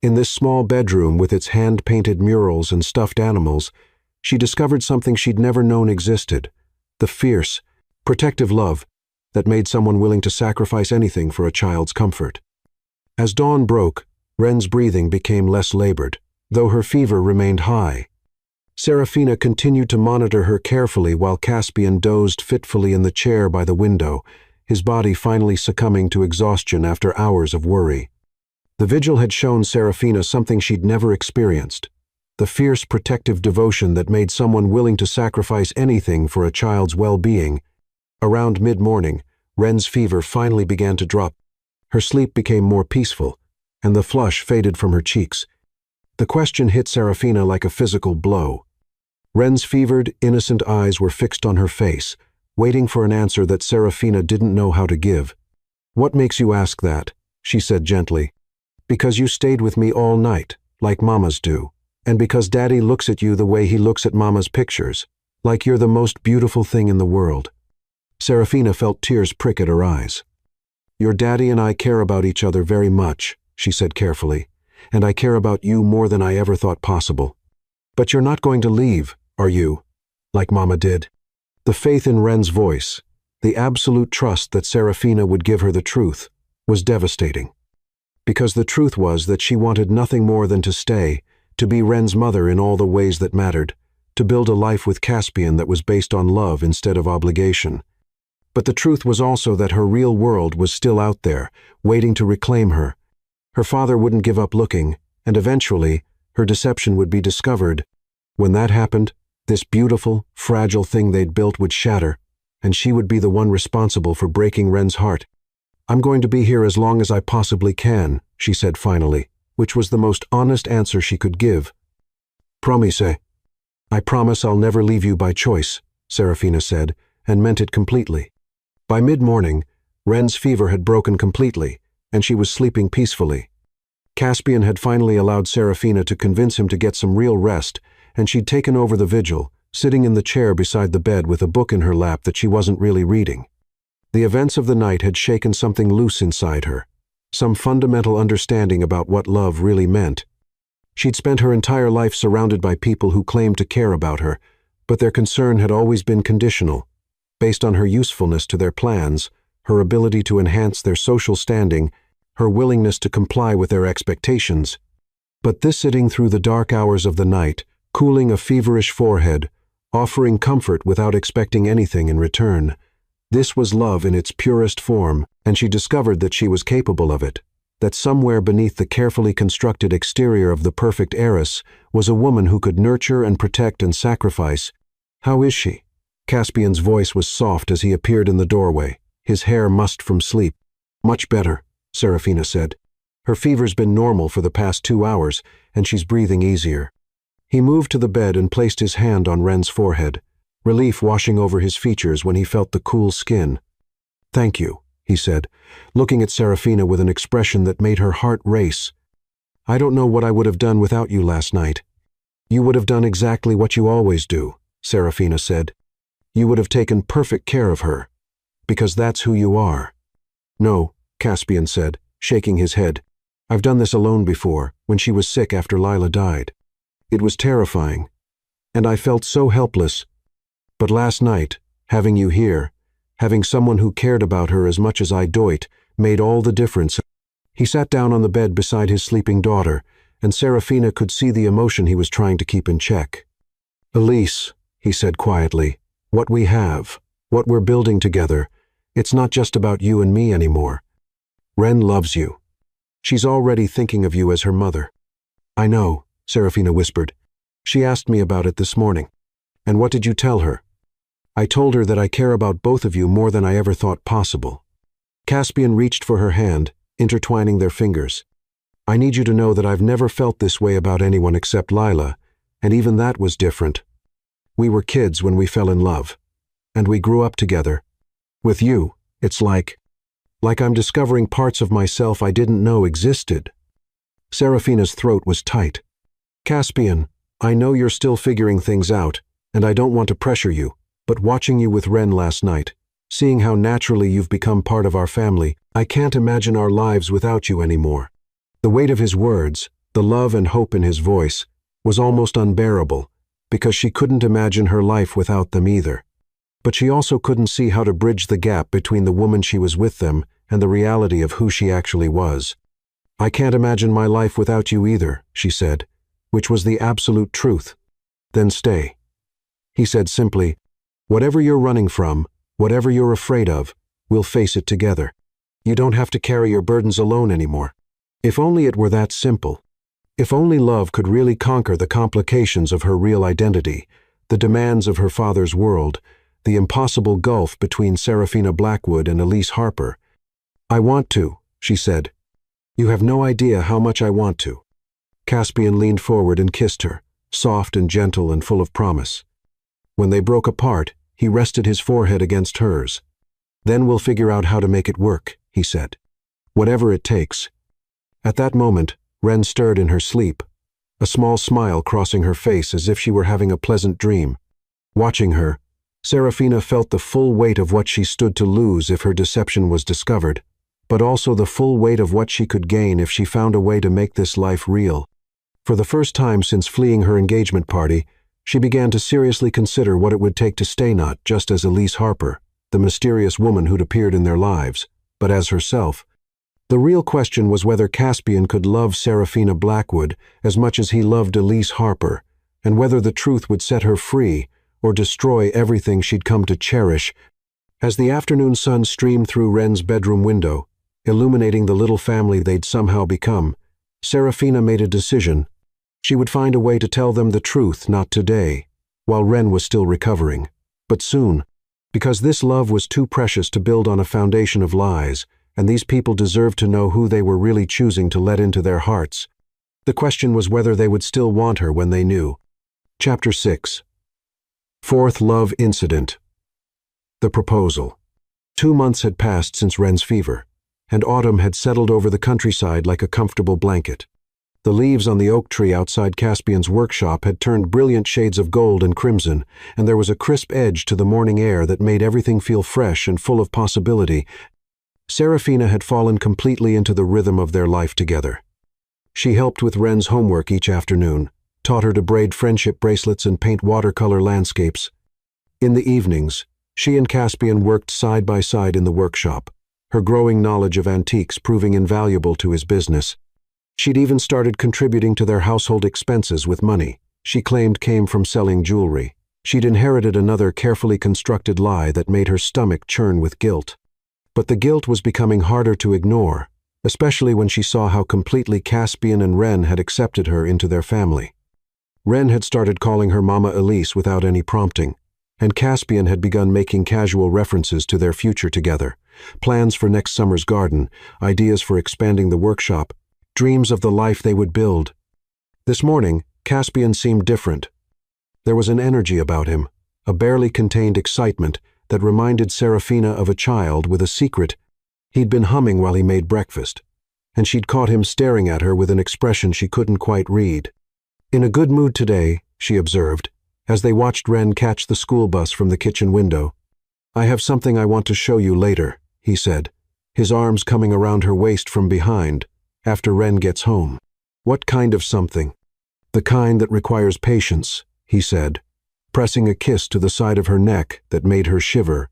in this small bedroom with its hand-painted murals and stuffed animals, she discovered something she'd never known existed, the fierce, protective love that made someone willing to sacrifice anything for a child's comfort. As dawn broke, Ren's breathing became less labored, though her fever remained high. Serafina continued to monitor her carefully while Caspian dozed fitfully in the chair by the window, his body finally succumbing to exhaustion after hours of worry. The vigil had shown Serafina something she'd never experienced, the fierce protective devotion that made someone willing to sacrifice anything for a child's well-being. Around mid-morning, Ren's fever finally began to drop. Her sleep became more peaceful, and the flush faded from her cheeks. The question hit Serafina like a physical blow. Ren's fevered, innocent eyes were fixed on her face, waiting for an answer that Serafina didn't know how to give. "What makes you ask that?" she said gently. "Because you stayed with me all night, like mamas do, and because Daddy looks at you the way he looks at Mama's pictures, like you're the most beautiful thing in the world." Serafina felt tears prick at her eyes. "Your daddy and I care about each other very much," she said carefully, "and I care about you more than I ever thought possible. But you're not going to leave, are you? Like Mama did?" The faith in Ren's voice, the absolute trust that Serafina would give her the truth, was devastating. Because the truth was that she wanted nothing more than to stay, to be Ren's mother in all the ways that mattered, to build a life with Caspian that was based on love instead of obligation. But the truth was also that her real world was still out there, waiting to reclaim her. Her father wouldn't give up looking, and eventually, her deception would be discovered. When that happened, this beautiful, fragile thing they'd built would shatter, and she would be the one responsible for breaking Ren's heart. "I'm going to be here as long as I possibly can," she said finally, which was the most honest answer she could give. "Promise." "I promise I'll never leave you by choice," Serafina said, and meant it completely. By mid-morning, Ren's fever had broken completely, and she was sleeping peacefully. Caspian had finally allowed Serafina to convince him to get some real rest, and she'd taken over the vigil, sitting in the chair beside the bed with a book in her lap that she wasn't really reading. The events of the night had shaken something loose inside her, some fundamental understanding about what love really meant. She'd spent her entire life surrounded by people who claimed to care about her, but their concern had always been conditional, based on her usefulness to their plans, her ability to enhance their social standing, her willingness to comply with their expectations. But this sitting through the dark hours of the night, cooling a feverish forehead, offering comfort without expecting anything in return, this was love in its purest form, and she discovered that she was capable of it, that somewhere beneath the carefully constructed exterior of the perfect heiress was a woman who could nurture and protect and sacrifice. "How is she?" Caspian's voice was soft as he appeared in the doorway, his hair mussed from sleep. "Much better," Serafina said. "Her fever's been normal for the past 2 hours, and she's breathing easier." He moved to the bed and placed his hand on Ren's forehead, relief washing over his features when he felt the cool skin. "Thank you," he said, looking at Serafina with an expression that made her heart race. "I don't know what I would have done without you last night." "You would have done exactly what you always do," Serafina said. "You would have taken perfect care of her, because that's who you are." "No," Caspian said, shaking his head. "I've done this alone before, when she was sick after Lila died. It was terrifying, and I felt so helpless. But last night, having you here, having someone who cared about her as much as I doit, made all the difference." He sat down on the bed beside his sleeping daughter, and Serafina could see the emotion he was trying to keep in check. "Elise," he said quietly, "what we have, what we're building together, it's not just about you and me anymore. Ren loves you, She's already thinking of you as her mother." "I know," Serafina whispered. "She asked me about it this morning." "And what did you tell her?" "I told her that I care about both of you more than I ever thought possible." Caspian reached for her hand, intertwining their fingers. "I need you to know that I've never felt this way about anyone except Lila, and even that was different. We were kids when we fell in love, and we grew up together. With you, it's like I'm discovering parts of myself I didn't know existed." Serafina's throat was tight. "Caspian, I know you're still figuring things out, and I don't want to pressure you, but watching you with Ren last night, seeing how naturally you've become part of our family, I can't imagine our lives without you anymore." The weight of his words, the love and hope in his voice, was almost unbearable, because she couldn't imagine her life without them either. But she also couldn't see how to bridge the gap between the woman she was with them and the reality of who she actually was. "I can't imagine my life without you either," she said, which was the absolute truth. "Then stay." He said simply, "Whatever you're running from, whatever you're afraid of, we'll face it together. You don't have to carry your burdens alone anymore." If only it were that simple. If only love could really conquer the complications of her real identity, the demands of her father's world, the impossible gulf between Serafina Blackwood and Elise Harper. "I want to," she said. "You have no idea how much I want to." Caspian leaned forward and kissed her, soft and gentle and full of promise. When they broke apart, he rested his forehead against hers. "Then we'll figure out how to make it work," he said. "Whatever it takes." At that moment, Ren stirred in her sleep, a small smile crossing her face as if she were having a pleasant dream. Watching her, Serafina felt the full weight of what she stood to lose if her deception was discovered, but also the full weight of what she could gain if she found a way to make this life real. For the first time since fleeing her engagement party, she began to seriously consider what it would take to stay not just as Elise Harper, the mysterious woman who'd appeared in their lives, but as herself. The real question was whether Caspian could love Serafina Blackwood as much as he loved Elise Harper, and whether the truth would set her free or destroy everything she'd come to cherish. As the afternoon sun streamed through Ren's bedroom window, illuminating the little family they'd somehow become, Serafina made a decision. She would find a way to tell them the truth, not today, while Ren was still recovering, but soon, because this love was too precious to build on a foundation of lies, and these people deserved to know who they were really choosing to let into their hearts. The question was whether they would still want her when they knew. Chapter 6. Fourth Love Incident. The Proposal. 2 months had passed since Ren's fever, and autumn had settled over the countryside like a comfortable blanket. The leaves on the oak tree outside Caspian's workshop had turned brilliant shades of gold and crimson, and there was a crisp edge to the morning air that made everything feel fresh and full of possibility. Serafina had fallen completely into the rhythm of their life together. She helped with Ren's homework each afternoon, taught her to braid friendship bracelets and paint watercolor landscapes. In the evenings, she and Caspian worked side by side in the workshop, her growing knowledge of antiques proving invaluable to his business. She'd even started contributing to their household expenses with money she claimed came from selling jewelry. She'd inherited another carefully constructed lie that made her stomach churn with guilt. But the guilt was becoming harder to ignore, especially when she saw how completely Caspian and Ren had accepted her into their family. Ren had started calling her Mama Elise without any prompting, and Caspian had begun making casual references to their future together, plans for next summer's garden, ideas for expanding the workshop, dreams of the life they would build. This morning, Caspian seemed different. There was an energy about him, a barely contained excitement that reminded Serafina of a child with a secret. He'd been humming while he made breakfast, and she'd caught him staring at her with an expression she couldn't quite read. "In a good mood today," she observed, as they watched Ren catch the school bus from the kitchen window. "I have something I want to show you later," he said, his arms coming around her waist from behind, "after Ren gets home." "What kind of something?" "The kind that requires patience," he said, pressing a kiss to the side of her neck that made her shiver.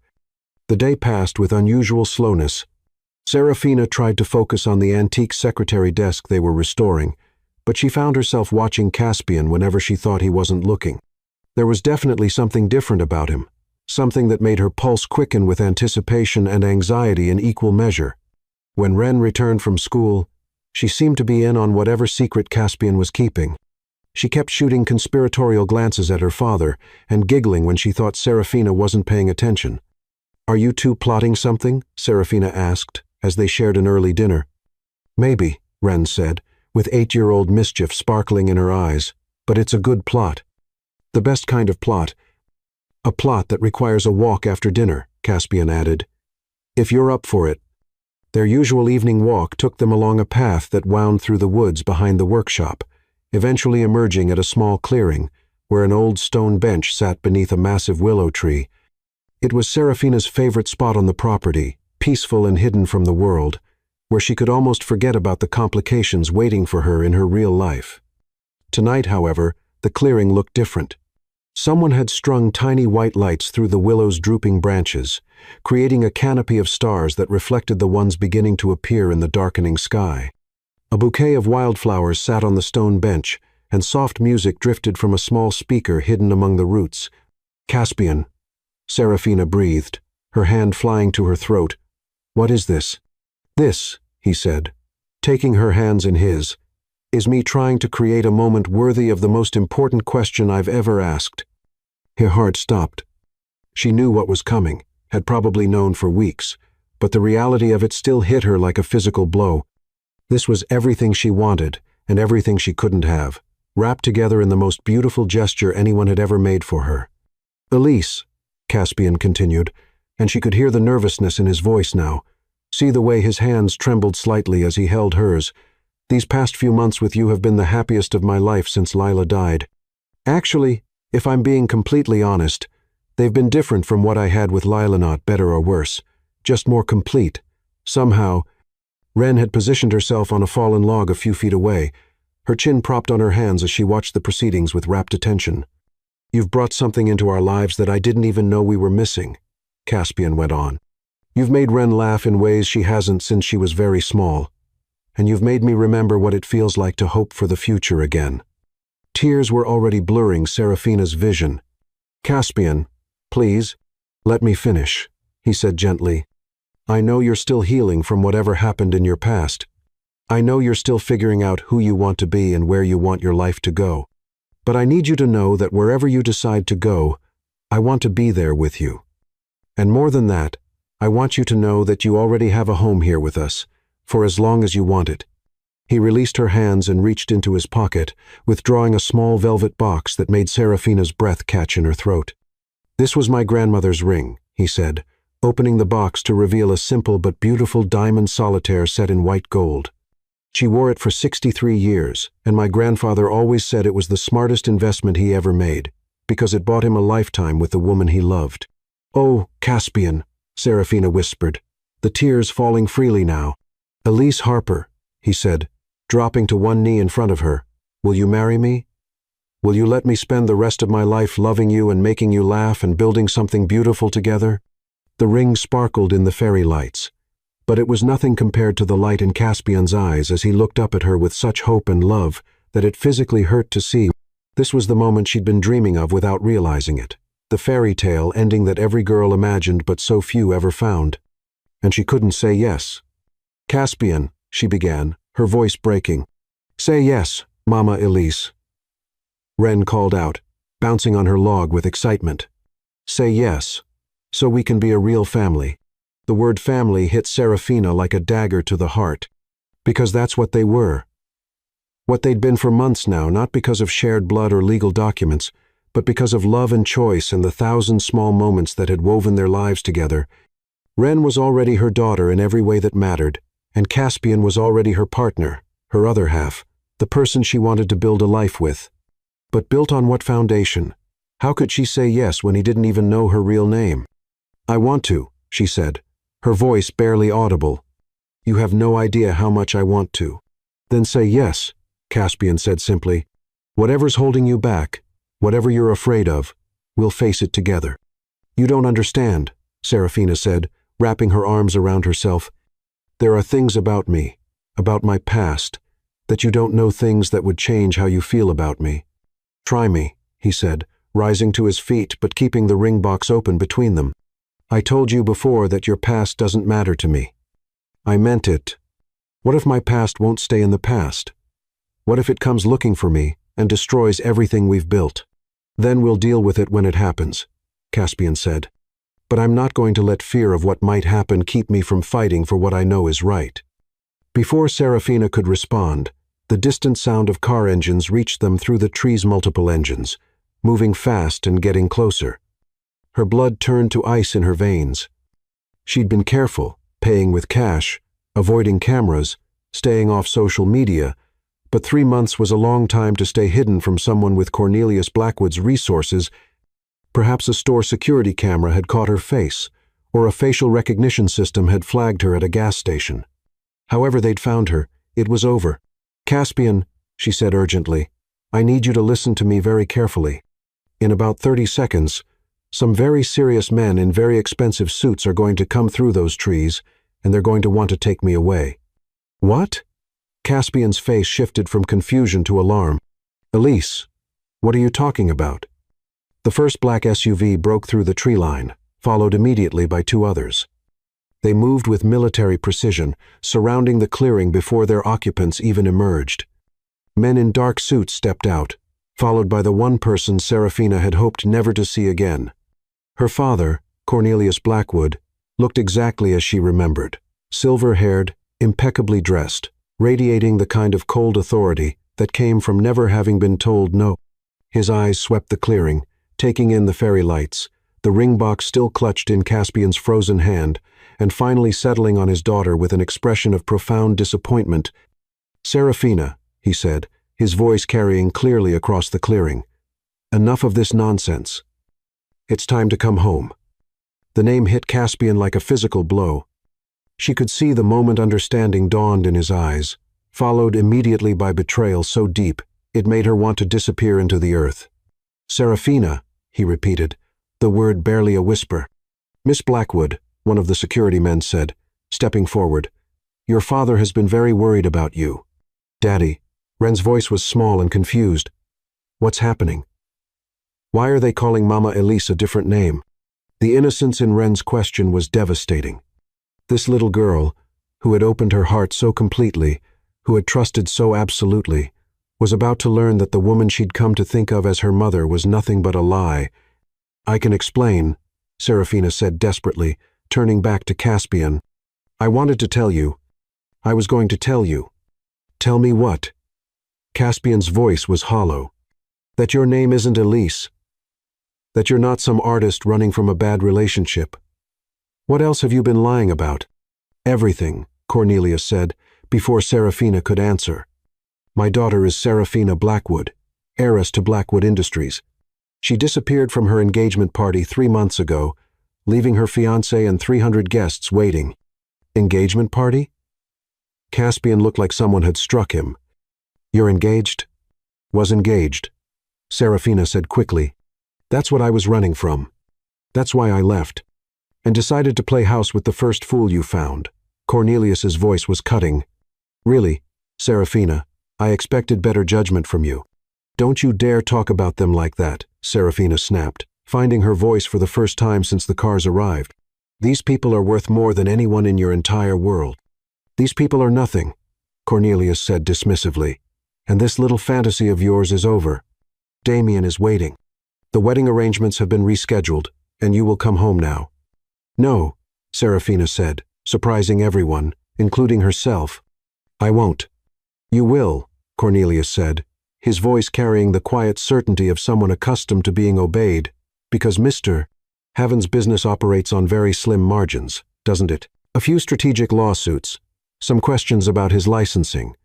The day passed with unusual slowness. Serafina tried to focus on the antique secretary desk they were restoring, but she found herself watching Caspian whenever she thought he wasn't looking. There was definitely something different about him, something that made her pulse quicken with anticipation and anxiety in equal measure. When Ren returned from school, She seemed to be in on whatever secret Caspian was keeping. She kept shooting conspiratorial glances at her father and giggling when she thought Serafina wasn't paying attention. "Are you two plotting something?" Serafina asked, as they shared an early dinner. "Maybe," Ren said, with 8-year-old mischief sparkling in her eyes, "but it's a good plot. The best kind of plot. A plot that requires a walk after dinner," Caspian added. "If you're up for it." Their usual evening walk took them along a path that wound through the woods behind the workshop, eventually emerging at a small clearing, where an old stone bench sat beneath a massive willow tree. It was Serafina's favorite spot on the property, peaceful and hidden from the world, where she could almost forget about the complications waiting for her in her real life. Tonight, however, the clearing looked different. Someone had strung tiny white lights through the willow's drooping branches, creating a canopy of stars that reflected the ones beginning to appear in the darkening sky. A bouquet of wildflowers sat on the stone bench, and soft music drifted from a small speaker hidden among the roots. "Caspian," Serafina breathed, her hand flying to her throat. "What is this?" "This," he said, taking her hands in his, "is me trying to create a moment worthy of the most important question I've ever asked." Her heart stopped. She knew what was coming, had probably known for weeks, but the reality of it still hit her like a physical blow. This was everything she wanted and everything she couldn't have, wrapped together in the most beautiful gesture anyone had ever made for her. "Elise," Caspian continued, and she could hear the nervousness in his voice now, see the way his hands trembled slightly as he held hers. "These past few months with you have been the happiest of my life since Lila died. Actually, if I'm being completely honest, they've been different from what I had with Lila, not better or worse, just more complete. Somehow." Ren had positioned herself on a fallen log a few feet away, her chin propped on her hands as she watched the proceedings with rapt attention. "You've brought something into our lives that I didn't even know we were missing," Caspian went on. "You've made Ren laugh in ways she hasn't since she was very small, and you've made me remember what it feels like to hope for the future again." Tears were already blurring Serafina's vision. "Caspian, please, let me finish," he said gently. "I know you're still healing from whatever happened in your past. I know you're still figuring out who you want to be and where you want your life to go. But I need you to know that wherever you decide to go, I want to be there with you. And more than that, I want you to know that you already have a home here with us, for as long as you want it." He released her hands and reached into his pocket, withdrawing a small velvet box that made Serafina's breath catch in her throat. "This was my grandmother's ring," he said, opening the box to reveal a simple but beautiful diamond solitaire set in white gold. "She wore it for 63 years, and my grandfather always said it was the smartest investment he ever made, because it bought him a lifetime with the woman he loved." "Oh, Caspian," Serafina whispered, the tears falling freely now. "Elise Harper," he said, dropping to one knee in front of her, "will you marry me? Will you let me spend the rest of my life loving you and making you laugh and building something beautiful together?" The ring sparkled in the fairy lights, but it was nothing compared to the light in Caspian's eyes as he looked up at her with such hope and love that it physically hurt to see. This was the moment she'd been dreaming of without realizing it, the fairy tale ending that every girl imagined but so few ever found. And she couldn't say yes. "Caspian," she began, her voice breaking. "Say yes, Mama Elise." Ren called out, bouncing on her log with excitement. "Say yes, so we can be a real family." The word family hit Serafina like a dagger to the heart, because that's what they were. What they'd been for months now, not because of shared blood or legal documents, but because of love and choice and the thousand small moments that had woven their lives together. Ren was already her daughter in every way that mattered, and Caspian was already her partner, her other half, the person she wanted to build a life with. But built on what foundation? How could she say yes when he didn't even know her real name? "I want to," she said, her voice barely audible. "You have no idea how much I want to." "Then say yes," Caspian said simply. "Whatever's holding you back, whatever you're afraid of, we'll face it together." "You don't understand," Serafina said, wrapping her arms around herself. "There are things about me, about my past, that you don't know, things that would change how you feel about me." "Try me," he said, rising to his feet but keeping the ring box open between them. "I told you before that your past doesn't matter to me. I meant it. What if my past won't stay in the past? What if it comes looking for me and destroys everything we've built? Then we'll deal with it when it happens, Caspian said. But I'm not going to let fear of what might happen keep me from fighting for what I know is right. Before Serafina could respond, the distant sound of car engines reached them through the tree's multiple engines, moving fast and getting closer. Her blood turned to ice in her veins. She'd been careful, paying with cash, avoiding cameras, staying off social media, but 3 months was a long time to stay hidden from someone with Cornelius Blackwood's resources. Perhaps a store security camera had caught her face, or a facial recognition system had flagged her at a gas station. However they'd found her, it was over. Caspian, she said urgently, I need you to listen to me very carefully. In about 30 seconds, some very serious men in very expensive suits are going to come through those trees, and they're going to want to take me away. What? Caspian's face shifted from confusion to alarm. Elise, what are you talking about? The first black SUV broke through the tree line, followed immediately by 2 others. They moved with military precision, surrounding the clearing before their occupants even emerged. Men in dark suits stepped out, followed by the one person Serafina had hoped never to see again. Her father, Cornelius Blackwood, looked exactly as she remembered, silver-haired, impeccably dressed, radiating the kind of cold authority that came from never having been told no. His eyes swept the clearing, taking in the fairy lights, the ring box still clutched in Caspian's frozen hand, and finally settling on his daughter with an expression of profound disappointment. Serafina, he said, his voice carrying clearly across the clearing. Enough of this nonsense. It's time to come home. The name hit Caspian like a physical blow. She could see the moment understanding dawned in his eyes, followed immediately by betrayal so deep it made her want to disappear into the earth. Serafina, he repeated, the word barely a whisper. Miss Blackwood, one of the security men said, stepping forward, your father has been very worried about you. Daddy, Ren's voice was small and confused. What's happening? Why are they calling Mama Elise a different name? The innocence in Ren's question was devastating. This little girl, who had opened her heart so completely, who had trusted so absolutely, was about to learn that the woman she'd come to think of as her mother was nothing but a lie. I can explain, Serafina said desperately, turning back to Caspian. I wanted to tell you. I was going to tell you. Tell me what? Caspian's voice was hollow. That your name isn't Elise. That you're not some artist running from a bad relationship. What else have you been lying about? Everything, Cornelius said, before Serafina could answer. My daughter is Serafina Blackwood, heiress to Blackwood Industries. She disappeared from her engagement party 3 months ago, leaving her fiancé and 300 guests waiting. Engagement party? Caspian looked like someone had struck him. You're engaged? Was engaged, Serafina said quickly. That's what I was running from. That's why I left. And decided to play house with the first fool you found. Cornelius's voice was cutting. Really, Serafina, I expected better judgment from you. Don't you dare talk about them like that, Serafina snapped, finding her voice for the first time since the cars arrived. These people are worth more than anyone in your entire world. These people are nothing, Cornelius said dismissively. And this little fantasy of yours is over. Damien is waiting. The wedding arrangements have been rescheduled, and you will come home now. No, Serafina said, surprising everyone, including herself. I won't. You will, Cornelius said, his voice carrying the quiet certainty of someone accustomed to being obeyed, because Mr. Haven's business operates on very slim margins, doesn't it? A few strategic lawsuits, some questions about his licensing,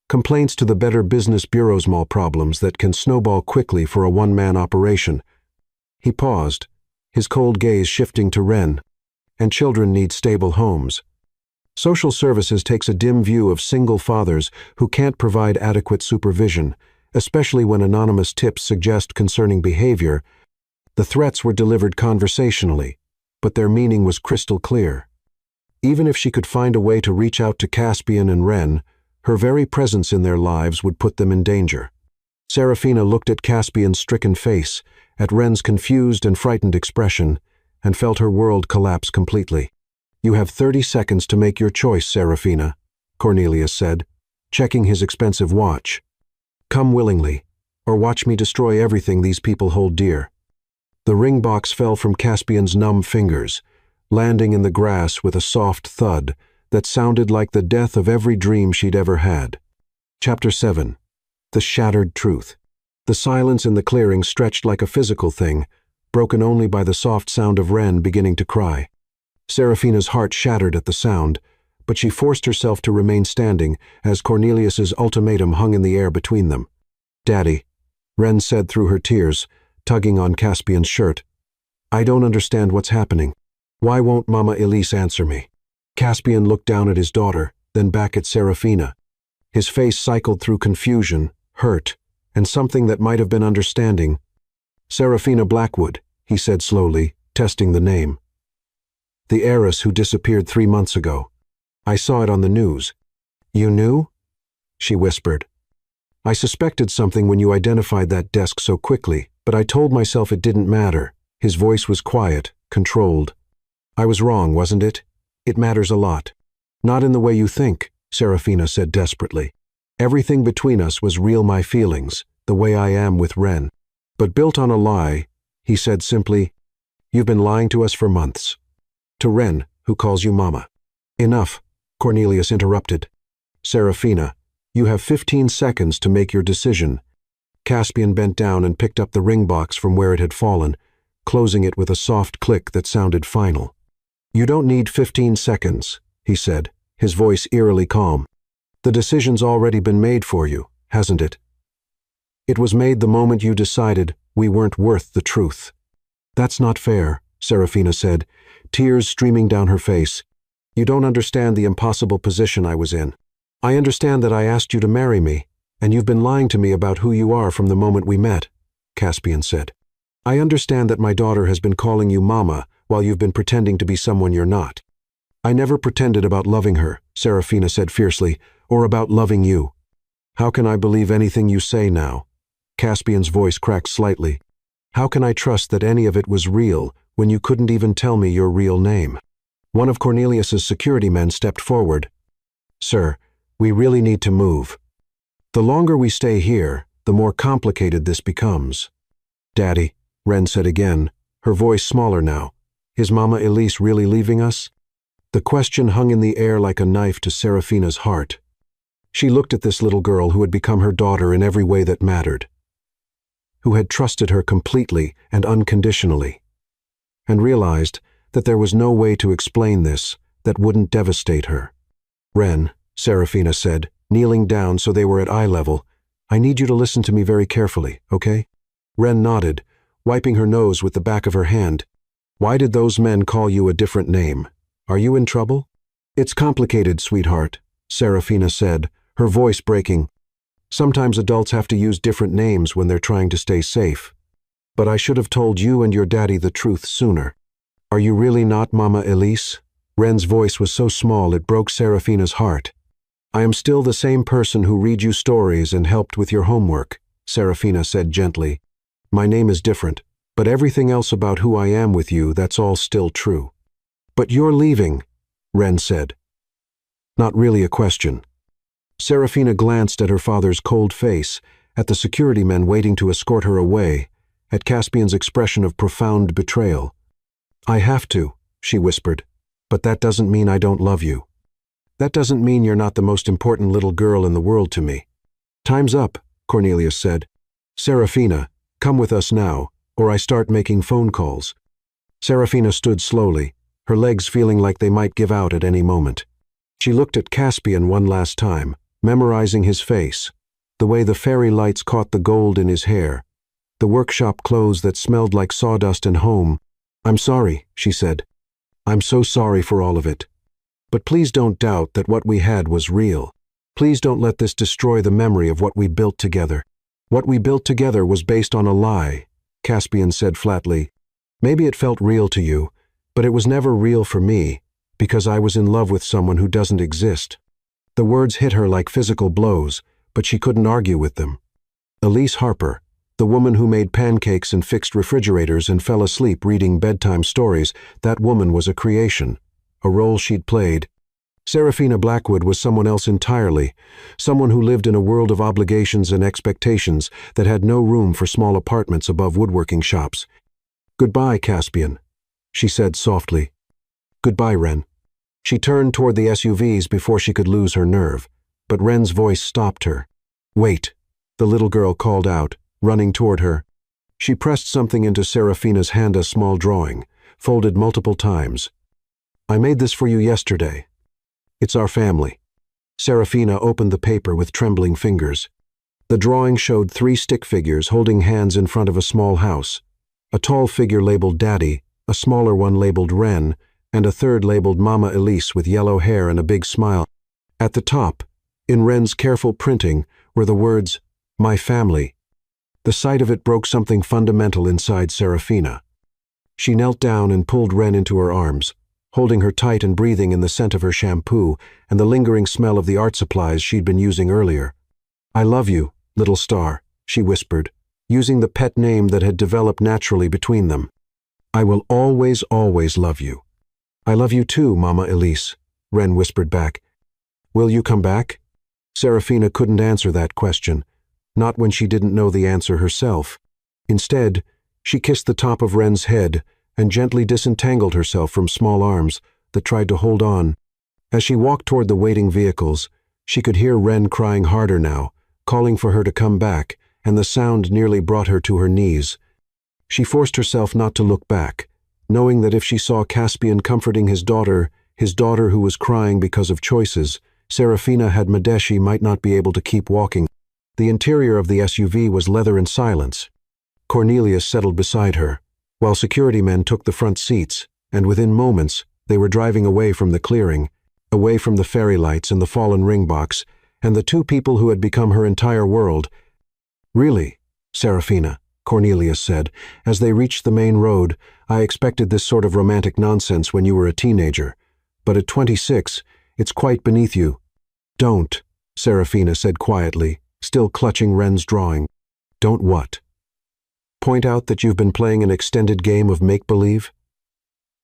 complaints to the Better Business Bureau's small problems that can snowball quickly for a one-man operation. He paused, his cold gaze shifting to Ren. And children need stable homes. Social services takes a dim view of single fathers who can't provide adequate supervision, especially when anonymous tips suggest concerning behavior. The threats were delivered conversationally, but their meaning was crystal clear. Even if she could find a way to reach out to Caspian and Ren, her very presence in their lives would put them in danger. Serafina looked at Caspian's stricken face, at Ren's confused and frightened expression, and felt her world collapse completely. You have 30 seconds to make your choice, Serafina, Cornelius said, checking his expensive watch. Come willingly, or watch me destroy everything these people hold dear. The ring box fell from Caspian's numb fingers, landing in the grass with a soft thud that sounded like the death of every dream she'd ever had. Chapter 7. The Shattered Truth. The silence in the clearing stretched like a physical thing, broken only by the soft sound of Wren beginning to cry. Serafina's heart shattered at the sound, but she forced herself to remain standing as Cornelius's ultimatum hung in the air between them. Daddy, Wren said through her tears, tugging on Caspian's shirt. I don't understand what's happening. Why won't Mama Elise answer me? Caspian looked down at his daughter, then back at Serafina. His face cycled through confusion, hurt, and something that might have been understanding. Serafina Blackwood, he said slowly, testing the name. The heiress who disappeared 3 months ago. I saw it on the news. You knew? She whispered. I suspected something when you identified that desk so quickly, but I told myself it didn't matter. His voice was quiet, controlled. I was wrong, wasn't it? It matters a lot. Not in the way you think, Serafina said desperately. Everything between us was real, my feelings, the way I am with Wren. But built on a lie, he said simply, you've been lying to us for months. To Wren, who calls you Mama. Enough, Cornelius interrupted. Serafina, you have 15 seconds to make your decision. Caspian bent down and picked up the ring box from where it had fallen, closing it with a soft click that sounded final. You don't need 15 seconds, he said, his voice eerily calm. The decision's already been made for you, hasn't it? It was made the moment you decided we weren't worth the truth. That's not fair, Serafina said, tears streaming down her face. You don't understand the impossible position I was in. I understand that I asked you to marry me, and you've been lying to me about who you are from the moment we met, Caspian said. I understand that my daughter has been calling you Mama while you've been pretending to be someone you're not. I never pretended about loving her, Serafina said fiercely, or about loving you. How can I believe anything you say now? Caspian's voice cracked slightly. How can I trust that any of it was real when you couldn't even tell me your real name? One of Cornelius's security men stepped forward. Sir, we really need to move. The longer we stay here, the more complicated this becomes. Daddy, Wren said again, her voice smaller now. Is Mama Elise really leaving us? The question hung in the air like a knife to Serafina's heart. She looked at this little girl who had become her daughter in every way that mattered, who had trusted her completely and unconditionally, and realized that there was no way to explain this that wouldn't devastate her. Wren, Serafina said, kneeling down so they were at eye level, I need you to listen to me very carefully, okay? Wren nodded, wiping her nose with the back of her hand. Why did those men call you a different name? Are you in trouble? It's complicated, sweetheart, Serafina said, her voice breaking. Sometimes adults have to use different names when they're trying to stay safe. But I should have told you and your daddy the truth sooner. Are you really not Mama Elise? Wren's voice was so small it broke Serafina's heart. I am still the same person who read you stories and helped with your homework, Serafina said gently. My name is different, but everything else about who I am with you, that's all still true. But you're leaving, Wren said. Not really a question. Serafina glanced at her father's cold face, at the security men waiting to escort her away, at Caspian's expression of profound betrayal. I have to, she whispered, but that doesn't mean I don't love you. That doesn't mean you're not the most important little girl in the world to me. Time's up, Cornelius said. Serafina, come with us now, or I start making phone calls. Serafina stood slowly, her legs feeling like they might give out at any moment. She looked at Caspian one last time, memorizing his face, the way the fairy lights caught the gold in his hair, the workshop clothes that smelled like sawdust and home. I'm sorry, she said. I'm so sorry for all of it. But please don't doubt that what we had was real. Please don't let this destroy the memory of what we built together. What we built together was based on a lie, Caspian said flatly. Maybe it felt real to you, but it was never real for me, because I was in love with someone who doesn't exist. The words hit her like physical blows, but she couldn't argue with them. Elise Harper, the woman who made pancakes and fixed refrigerators and fell asleep reading bedtime stories, that woman was a creation, a role she'd played. Serafina Blackwood was someone else entirely, someone who lived in a world of obligations and expectations that had no room for small apartments above woodworking shops. "Goodbye, Caspian," she said softly. "Goodbye, Ren." She turned toward the SUVs before she could lose her nerve, but Ren's voice stopped her. "Wait," the little girl called out, running toward her. She pressed something into Serafina's hand, a small drawing, folded multiple times. "I made this for you yesterday. It's our family." Serafina opened the paper with trembling fingers. The drawing showed 3 stick figures holding hands in front of a small house. A tall figure labeled Daddy, a smaller one labeled Ren, and a third labeled Mama Elise with yellow hair and a big smile. At the top, in Ren's careful printing, were the words, "My family." The sight of it broke something fundamental inside Serafina. She knelt down and pulled Ren into her arms, holding her tight and breathing in the scent of her shampoo and the lingering smell of the art supplies she'd been using earlier. "I love you, little star," she whispered, using the pet name that had developed naturally between them. "I will always, always love you." "I love you too, Mama Elise," Ren whispered back. "Will you come back?" Serafina couldn't answer that question, not when she didn't know the answer herself. Instead, she kissed the top of Ren's head and gently disentangled herself from small arms that tried to hold on. As she walked toward the waiting vehicles, she could hear Ren crying harder now, calling for her to come back, and the sound nearly brought her to her knees. She forced herself not to look back, knowing that if she saw Caspian comforting his daughter who was crying because of choices, Serafina Hadmadeshi might not be able to keep walking. The interior of the SUV was leather and silence. Cornelius settled beside her, while security men took the front seats, and within moments they were driving away from the clearing, away from the fairy lights and the fallen ring box, and the 2 people who had become her entire world. "Really, Serafina," Cornelius said, as they reached the main road, "I expected this sort of romantic nonsense when you were a teenager, but at 26, it's quite beneath you." "Don't," Serafina said quietly, still clutching Ren's drawing. "Don't what?" "Point out that you've been playing an extended game of make-believe?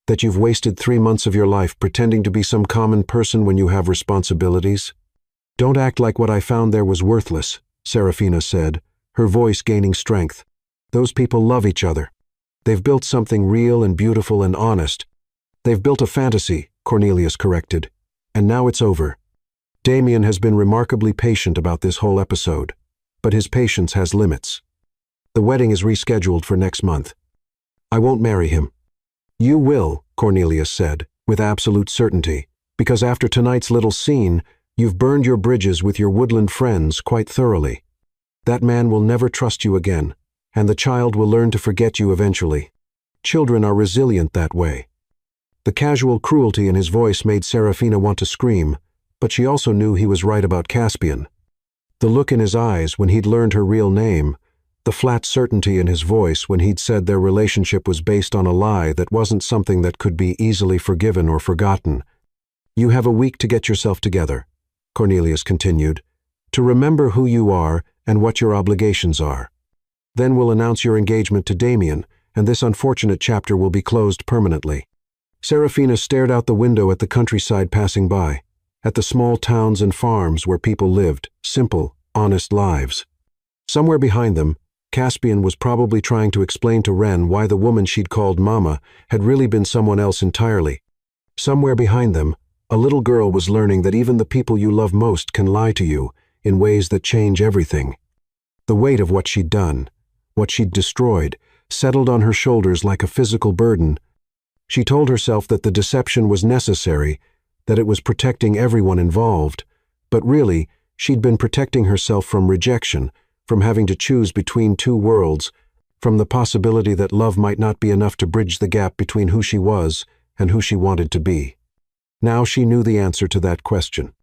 That you've wasted 3 months of your life pretending to be some common person when you have responsibilities? Don't act like what I found there was worthless," Serafina said, her voice gaining strength. "Those people love each other. They've built something real and beautiful and honest." "They've built a fantasy," Cornelius corrected, "and now it's over. Damien has been remarkably patient about this whole episode, but his patience has limits. The wedding is rescheduled for next month. I won't marry him." "You will," Cornelius said, with absolute certainty, "because after tonight's little scene, you've burned your bridges with your woodland friends quite thoroughly. That man will never trust you again, and the child will learn to forget you eventually. Children are resilient that way." The casual cruelty in his voice made Serafina want to scream, but she also knew he was right about Caspian. The look in his eyes when he'd learned her real name, the flat certainty in his voice when he'd said their relationship was based on a lie that wasn't something that could be easily forgiven or forgotten. "You have a week to get yourself together," Cornelius continued, "to remember who you are and what your obligations are. Then we'll announce your engagement to Damien, and this unfortunate chapter will be closed permanently." Serafina stared out the window at the countryside passing by, at the small towns and farms where people lived, simple, honest lives. Somewhere behind them, Caspian was probably trying to explain to Ren why the woman she'd called Mama had really been someone else entirely. Somewhere behind them, a little girl was learning that even the people you love most can lie to you in ways that change everything. The weight of what she'd done, what she'd destroyed, settled on her shoulders like a physical burden. She told herself that the deception was necessary, that it was protecting everyone involved, but really, she'd been protecting herself from rejection, from having to choose between 2 worlds, from the possibility that love might not be enough to bridge the gap between who she was and who she wanted to be. Now she knew the answer to that question.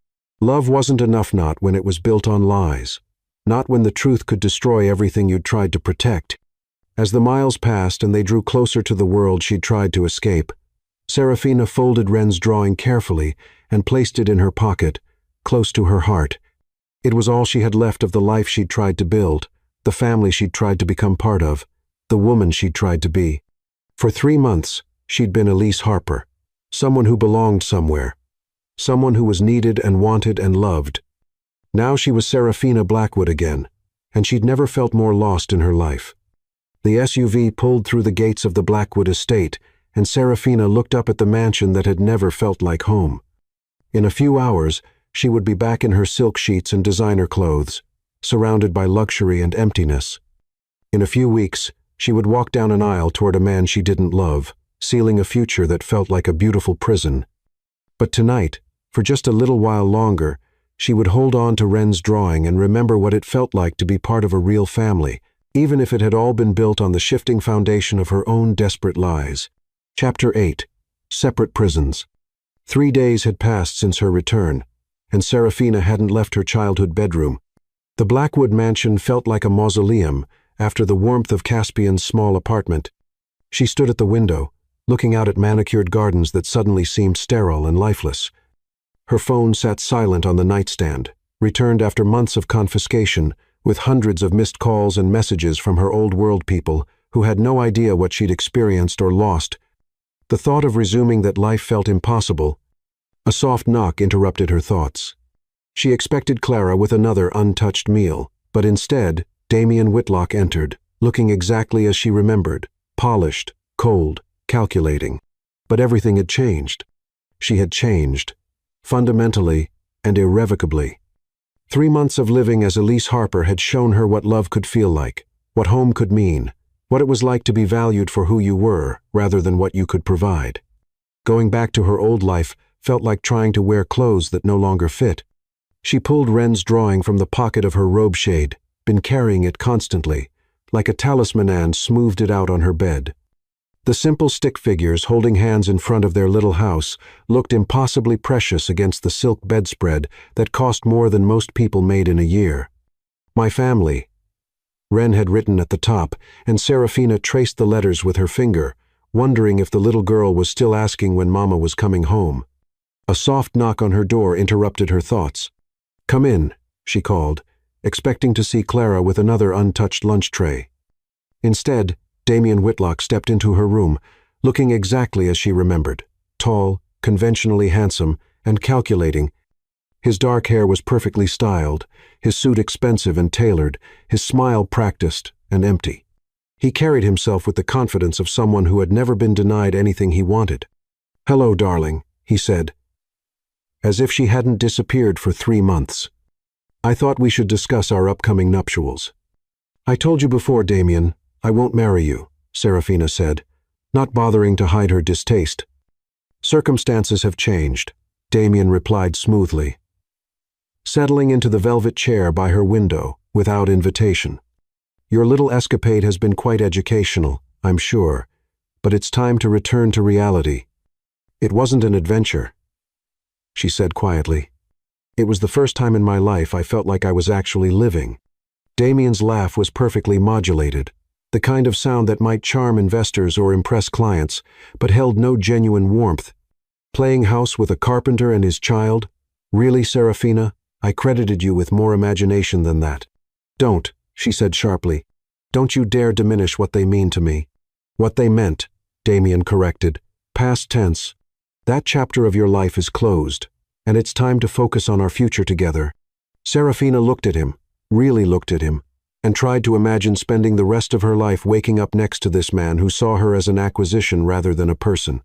Love wasn't enough, not when it was built on lies, not when the truth could destroy everything you'd tried to protect. As the miles passed and they drew closer to the world she'd tried to escape, Serafina folded Ren's drawing carefully and placed it in her pocket, close to her heart. It was all she had left of the life she'd tried to build, the family she'd tried to become part of, the woman she'd tried to be. For 3 months, she'd been Elise Harper, someone who belonged somewhere, someone who was needed and wanted and loved. Now she was Serafina Blackwood again, and she'd never felt more lost in her life. The SUV pulled through the gates of the Blackwood estate, and Serafina looked up at the mansion that had never felt like home. In a few hours, she would be back in her silk sheets and designer clothes, surrounded by luxury and emptiness. In a few weeks, she would walk down an aisle toward a man she didn't love, sealing a future that felt like a beautiful prison. But tonight, for just a little while longer, she would hold on to Wren's drawing and remember what it felt like to be part of a real family, even if it had all been built on the shifting foundation of her own desperate lies. Chapter 8. Separate Prisons. 3 days had passed since her return, and Serafina hadn't left her childhood bedroom. The Blackwood mansion felt like a mausoleum after the warmth of Caspian's small apartment. She stood at the window, looking out at manicured gardens that suddenly seemed sterile and lifeless. Her phone sat silent on the nightstand, returned after months of confiscation, with hundreds of missed calls and messages from her old world people who had no idea what she'd experienced or lost. The thought of resuming that life felt impossible. A soft knock interrupted her thoughts. She expected Clara with another untouched meal, but instead, Damien Whitlock entered, looking exactly as she remembered, polished, cold, calculating. But everything had changed. She had changed, fundamentally and irrevocably. 3 months of living as Elise Harper had shown her what love could feel like, what home could mean, what it was like to be valued for who you were rather than what you could provide. Going back to her old life felt like trying to wear clothes that no longer fit. She pulled Wren's drawing from the pocket of her robe shade, been carrying it constantly, like a talisman, and smoothed it out on her bed. The simple stick figures holding hands in front of their little house looked impossibly precious against the silk bedspread that cost more than most people made in a year. "My family," Wren had written at the top, and Serafina traced the letters with her finger, wondering if the little girl was still asking when Mama was coming home. A soft knock on her door interrupted her thoughts. "Come in," she called, expecting to see Clara with another untouched lunch tray. Instead, Damien Whitlock stepped into her room, looking exactly as she remembered, tall, conventionally handsome, and calculating. His dark hair was perfectly styled, his suit expensive and tailored, his smile practiced and empty. He carried himself with the confidence of someone who had never been denied anything he wanted. "Hello, darling," he said, as if she hadn't disappeared for 3 months. "I thought we should discuss our upcoming nuptials." "I told you before, Damien, I won't marry you," Serafina said, not bothering to hide her distaste. "Circumstances have changed," Damien replied smoothly, settling into the velvet chair by her window without invitation. "Your little escapade has been quite educational, I'm sure, but it's time to return to reality." "It wasn't an adventure," she said quietly. "It was the first time in my life I felt like I was actually living." Damien's laugh was perfectly modulated, the kind of sound that might charm investors or impress clients, but held no genuine warmth. "Playing house with a carpenter and his child? Really, Serafina? I credited you with more imagination than that." "Don't," she said sharply. "Don't you dare diminish what they mean to me." "What they meant," Damien corrected. "Past tense. That chapter of your life is closed, and it's time to focus on our future together." Serafina looked at him, really looked at him, and tried to imagine spending the rest of her life waking up next to this man who saw her as an acquisition rather than a person.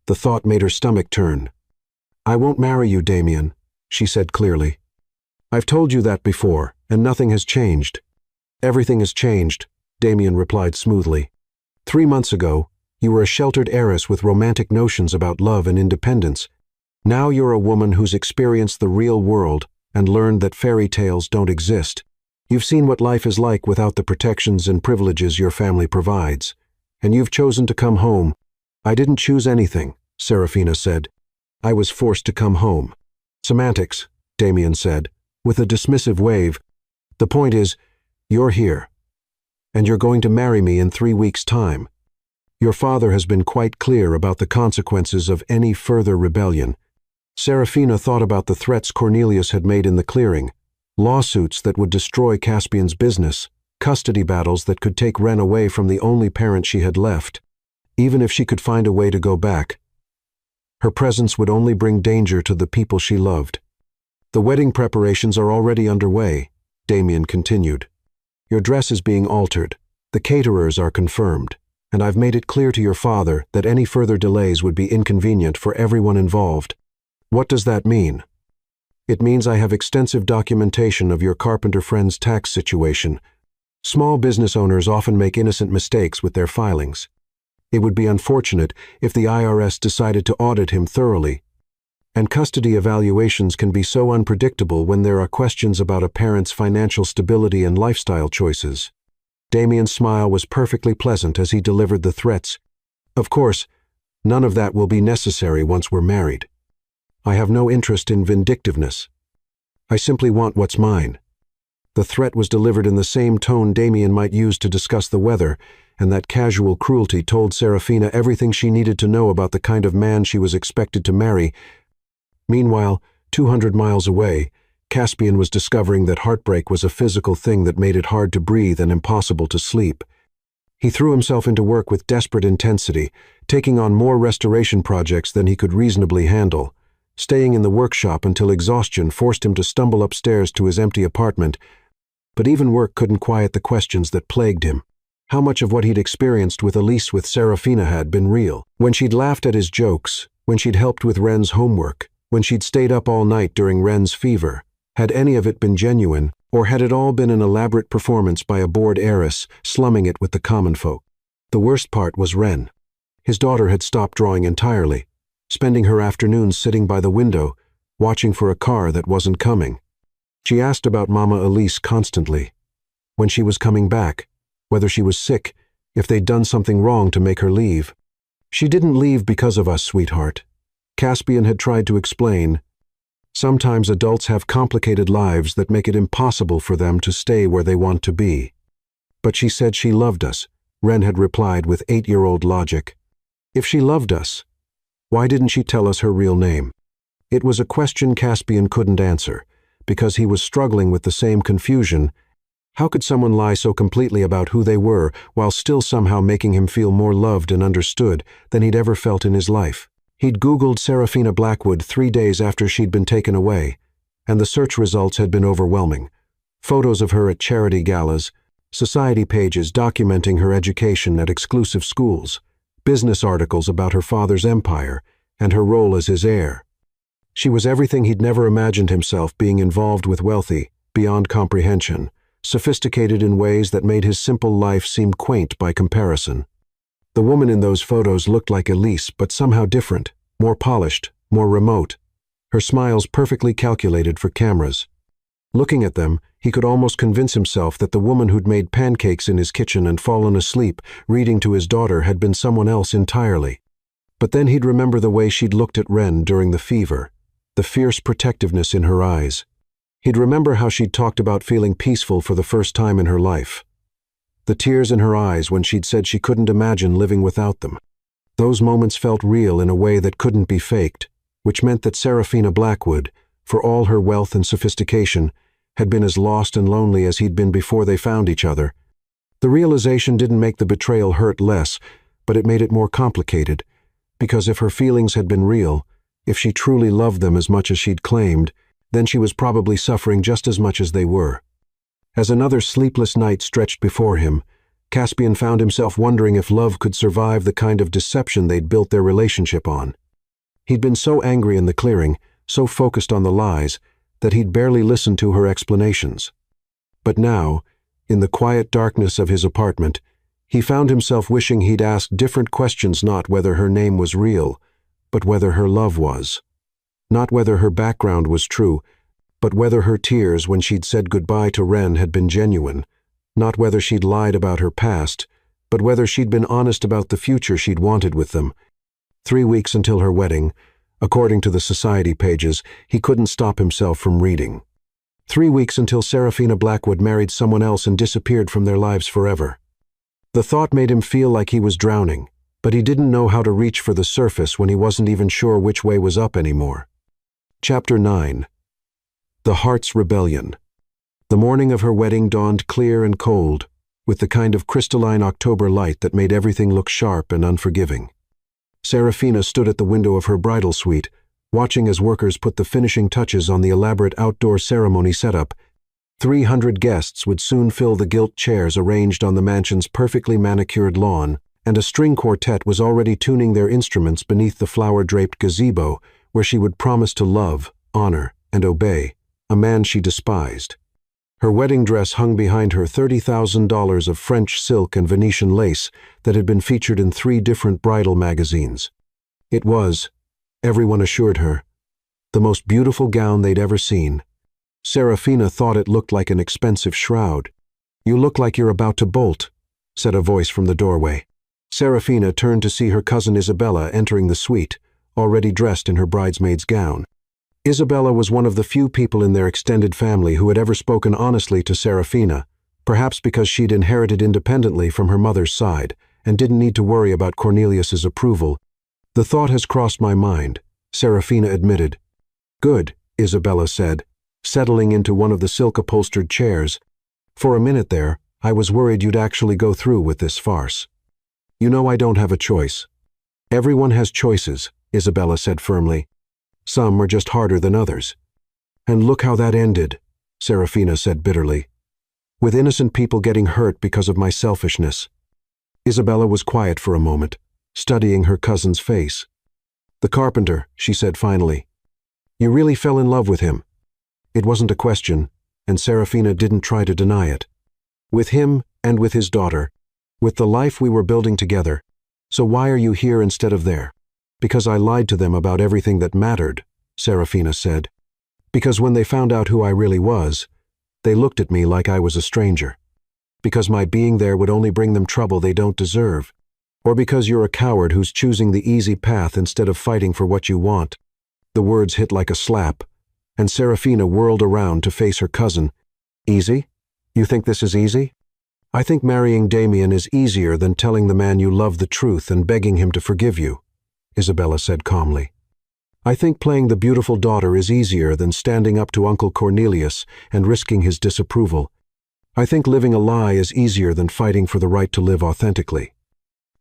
The thought made her stomach turn. "I won't marry you, Damien," she said clearly. "I've told you that before, and nothing has changed." "Everything has changed," Damien replied smoothly. 3 months ago, you were a sheltered heiress with romantic notions about love and independence. Now you're a woman who's experienced the real world and learned that fairy tales don't exist. You've seen what life is like without the protections and privileges your family provides, and you've chosen to come home. "I didn't choose anything," Serafina said. "I was forced to come home." "Semantics," Damien said, with a dismissive wave. "The point is, you're here, and you're going to marry me in 3 weeks' time. Your father has been quite clear about the consequences of any further rebellion." Serafina thought about the threats Cornelius had made in the clearing, lawsuits that would destroy Caspian's business, custody battles that could take Wren away from the only parent she had left. Even if she could find a way to go back, Her presence would only bring danger to the people she loved. "The wedding preparations are already underway," Damien continued. "Your dress is being altered, the caterers are confirmed, and I've made it clear to your father that any further delays would be inconvenient for everyone involved." "What does that mean?" "It means I have extensive documentation of your carpenter friend's tax situation. Small business owners often make innocent mistakes with their filings. It would be unfortunate if the IRS decided to audit him thoroughly. And custody evaluations can be so unpredictable when there are questions about a parent's financial stability and lifestyle choices." Damien's smile was perfectly pleasant as he delivered the threats. "Of course, none of that will be necessary once we're married. I have no interest in vindictiveness. I simply want what's mine." The threat was delivered in the same tone Damien might use to discuss the weather, and that casual cruelty told Serafina everything she needed to know about the kind of man she was expected to marry. Meanwhile, 200 miles away, Caspian was discovering that heartbreak was a physical thing that made it hard to breathe and impossible to sleep. He threw himself into work with desperate intensity, taking on more restoration projects than he could reasonably handle. Staying in the workshop until exhaustion forced him to stumble upstairs to his empty apartment. But even work couldn't quiet the questions that plagued him. How much of what he'd experienced with Elise with Serafina had been real? When she'd laughed at his jokes, when she'd helped with Ren's homework, when she'd stayed up all night during Ren's fever, had any of it been genuine, or had it all been an elaborate performance by a bored heiress, slumming it with the common folk? The worst part was Ren. His daughter had stopped drawing entirely, spending her afternoons sitting by the window, watching for a car that wasn't coming. She asked about Mama Elise constantly. When she was coming back, whether she was sick, if they'd done something wrong to make her leave. "She didn't leave because of us, sweetheart," Caspian had tried to explain. "Sometimes adults have complicated lives that make it impossible for them to stay where they want to be." "But she said she loved us," Ren had replied with 8-year-old logic. "If she loved us, why didn't she tell us her real name?" It was a question Caspian couldn't answer, because he was struggling with the same confusion. How could someone lie so completely about who they were while still somehow making him feel more loved and understood than he'd ever felt in his life? He'd Googled Serafina Blackwood 3 days after she'd been taken away, and the search results had been overwhelming. Photos of her at charity galas, society pages documenting her education at exclusive schools, business articles about her father's empire and her role as his heir. She was everything he'd never imagined himself being involved with, wealthy, beyond comprehension, sophisticated in ways that made his simple life seem quaint by comparison. The woman in those photos looked like Elise, but somehow different, more polished, more remote. Her smiles perfectly calculated for cameras. Looking at them, he could almost convince himself that the woman who'd made pancakes in his kitchen and fallen asleep, reading to his daughter, had been someone else entirely. But then he'd remember the way she'd looked at Ren during the fever, the fierce protectiveness in her eyes. He'd remember how she'd talked about feeling peaceful for the first time in her life. The tears in her eyes when she'd said she couldn't imagine living without them. Those moments felt real in a way that couldn't be faked, which meant that Serafina Blackwood, for all her wealth and sophistication, had been as lost and lonely as he'd been before they found each other. The realization didn't make the betrayal hurt less, but it made it more complicated, because if her feelings had been real, if she truly loved them as much as she'd claimed, then she was probably suffering just as much as they were. As another sleepless night stretched before him, Caspian found himself wondering if love could survive the kind of deception they'd built their relationship on. He'd been so angry in the clearing, so focused on the lies, that he'd barely listened to her explanations. But now, in the quiet darkness of his apartment, he found himself wishing he'd asked different questions, not whether her name was real, but whether her love was. Not whether her background was true, but whether her tears when she'd said goodbye to Ren had been genuine. Not whether she'd lied about her past, but whether she'd been honest about the future she'd wanted with them. 3 weeks until her wedding, according to the society pages, he couldn't stop himself from reading. 3 weeks until Serafina Blackwood married someone else and disappeared from their lives forever. The thought made him feel like he was drowning, but he didn't know how to reach for the surface when he wasn't even sure which way was up anymore. Chapter 9. The Heart's Rebellion. The morning of her wedding dawned clear and cold, with the kind of crystalline October light that made everything look sharp and unforgiving. Serafina stood at the window of her bridal suite, watching as workers put the finishing touches on the elaborate outdoor ceremony setup. 300 guests would soon fill the gilt chairs arranged on the mansion's perfectly manicured lawn, and a string quartet was already tuning their instruments beneath the flower-draped gazebo where she would promise to love, honor, and obey a man she despised. Her wedding dress hung behind her $30,000 of French silk and Venetian lace that had been featured in 3 different bridal magazines. It was, everyone assured her, the most beautiful gown they'd ever seen. Serafina thought it looked like an expensive shroud. "You look like you're about to bolt," said a voice from the doorway. Serafina turned to see her cousin Isabella entering the suite, already dressed in her bridesmaid's gown. Isabella was one of the few people in their extended family who had ever spoken honestly to Serafina, perhaps because she'd inherited independently from her mother's side and didn't need to worry about Cornelius's approval. "The thought has crossed my mind," Serafina admitted. "Good," Isabella said, settling into one of the silk-upholstered chairs. "For a minute there, I was worried you'd actually go through with this farce." "You know I don't have a choice." "Everyone has choices," Isabella said firmly. "Some are just harder than others." "And look how that ended," Serafina said bitterly. "With innocent people getting hurt because of my selfishness." Isabella was quiet for a moment, studying her cousin's face. "The carpenter," she said finally. "You really fell in love with him." It wasn't a question, and Serafina didn't try to deny it. "With him and with his daughter. With the life we were building together. So why are you here instead of there?" "Because I lied to them about everything that mattered," Serafina said. "Because when they found out who I really was, they looked at me like I was a stranger. Because my being there would only bring them trouble they don't deserve. Or because you're a coward who's choosing the easy path instead of fighting for what you want." The words hit like a slap, and Serafina whirled around to face her cousin. "Easy? You think this is easy?" "I think marrying Damien is easier than telling the man you love the truth and begging him to forgive you," Isabella said calmly. "I think playing the beautiful daughter is easier than standing up to Uncle Cornelius and risking his disapproval. I think living a lie is easier than fighting for the right to live authentically.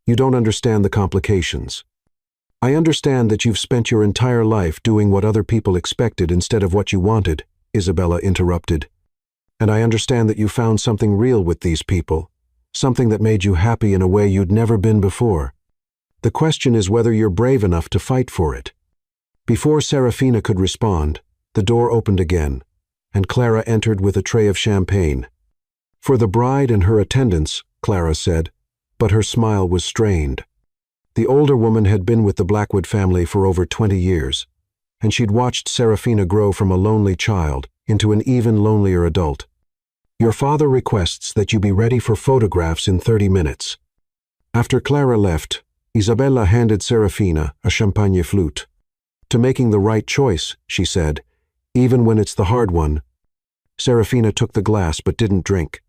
You don't understand the complications. I understand that you've spent your entire life doing what other people expected instead of what you wanted," Isabella interrupted. "And I understand that you found something real with these people, something that made you happy in a way you'd never been before. The question is whether you're brave enough to fight for it." Before Serafina could respond, the door opened again, and Clara entered with a tray of champagne. "For the bride and her attendants," Clara said, but her smile was strained. The older woman had been with the Blackwood family for over 20 years, and she'd watched Serafina grow from a lonely child into an even lonelier adult. "Your father requests that you be ready for photographs in 30 minutes. After Clara left, Isabella handed Serafina a champagne flute. "To making the right choice," she said, "even when it's the hard one." Serafina took the glass but didn't drink.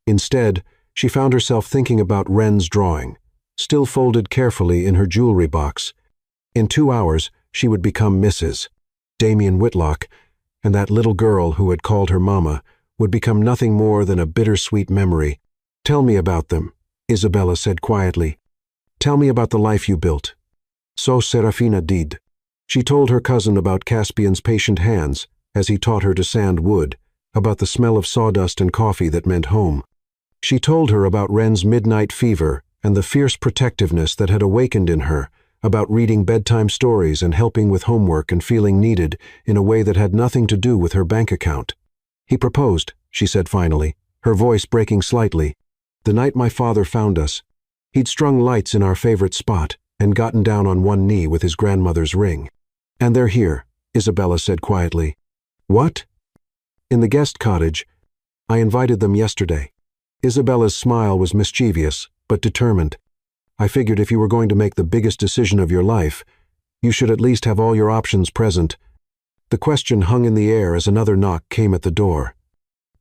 Instead, she found herself thinking about Wren's drawing, still folded carefully in her jewelry box. In 2 hours, she would become Mrs. Damien Whitlock, and that little girl who had called her mama would become nothing more than a bittersweet memory. "Tell me about them," Isabella said quietly. "Tell me about the life you built." So Serafina did. She told her cousin about Caspian's patient hands as he taught her to sand wood, about the smell of sawdust and coffee that meant home. She told her about Wren's midnight fever and the fierce protectiveness that had awakened in her, about reading bedtime stories and helping with homework and feeling needed in a way that had nothing to do with her bank account. "He proposed," she said finally, her voice breaking slightly, "the night my father found us. He'd strung lights in our favorite spot and gotten down on one knee with his grandmother's ring. And they're here," Isabella said quietly. "What?" "In the guest cottage. I invited them yesterday." Isabella's smile was mischievous, but determined. "I figured if you were going to make the biggest decision of your life, you should at least have all your options present." The question hung in the air as another knock came at the door.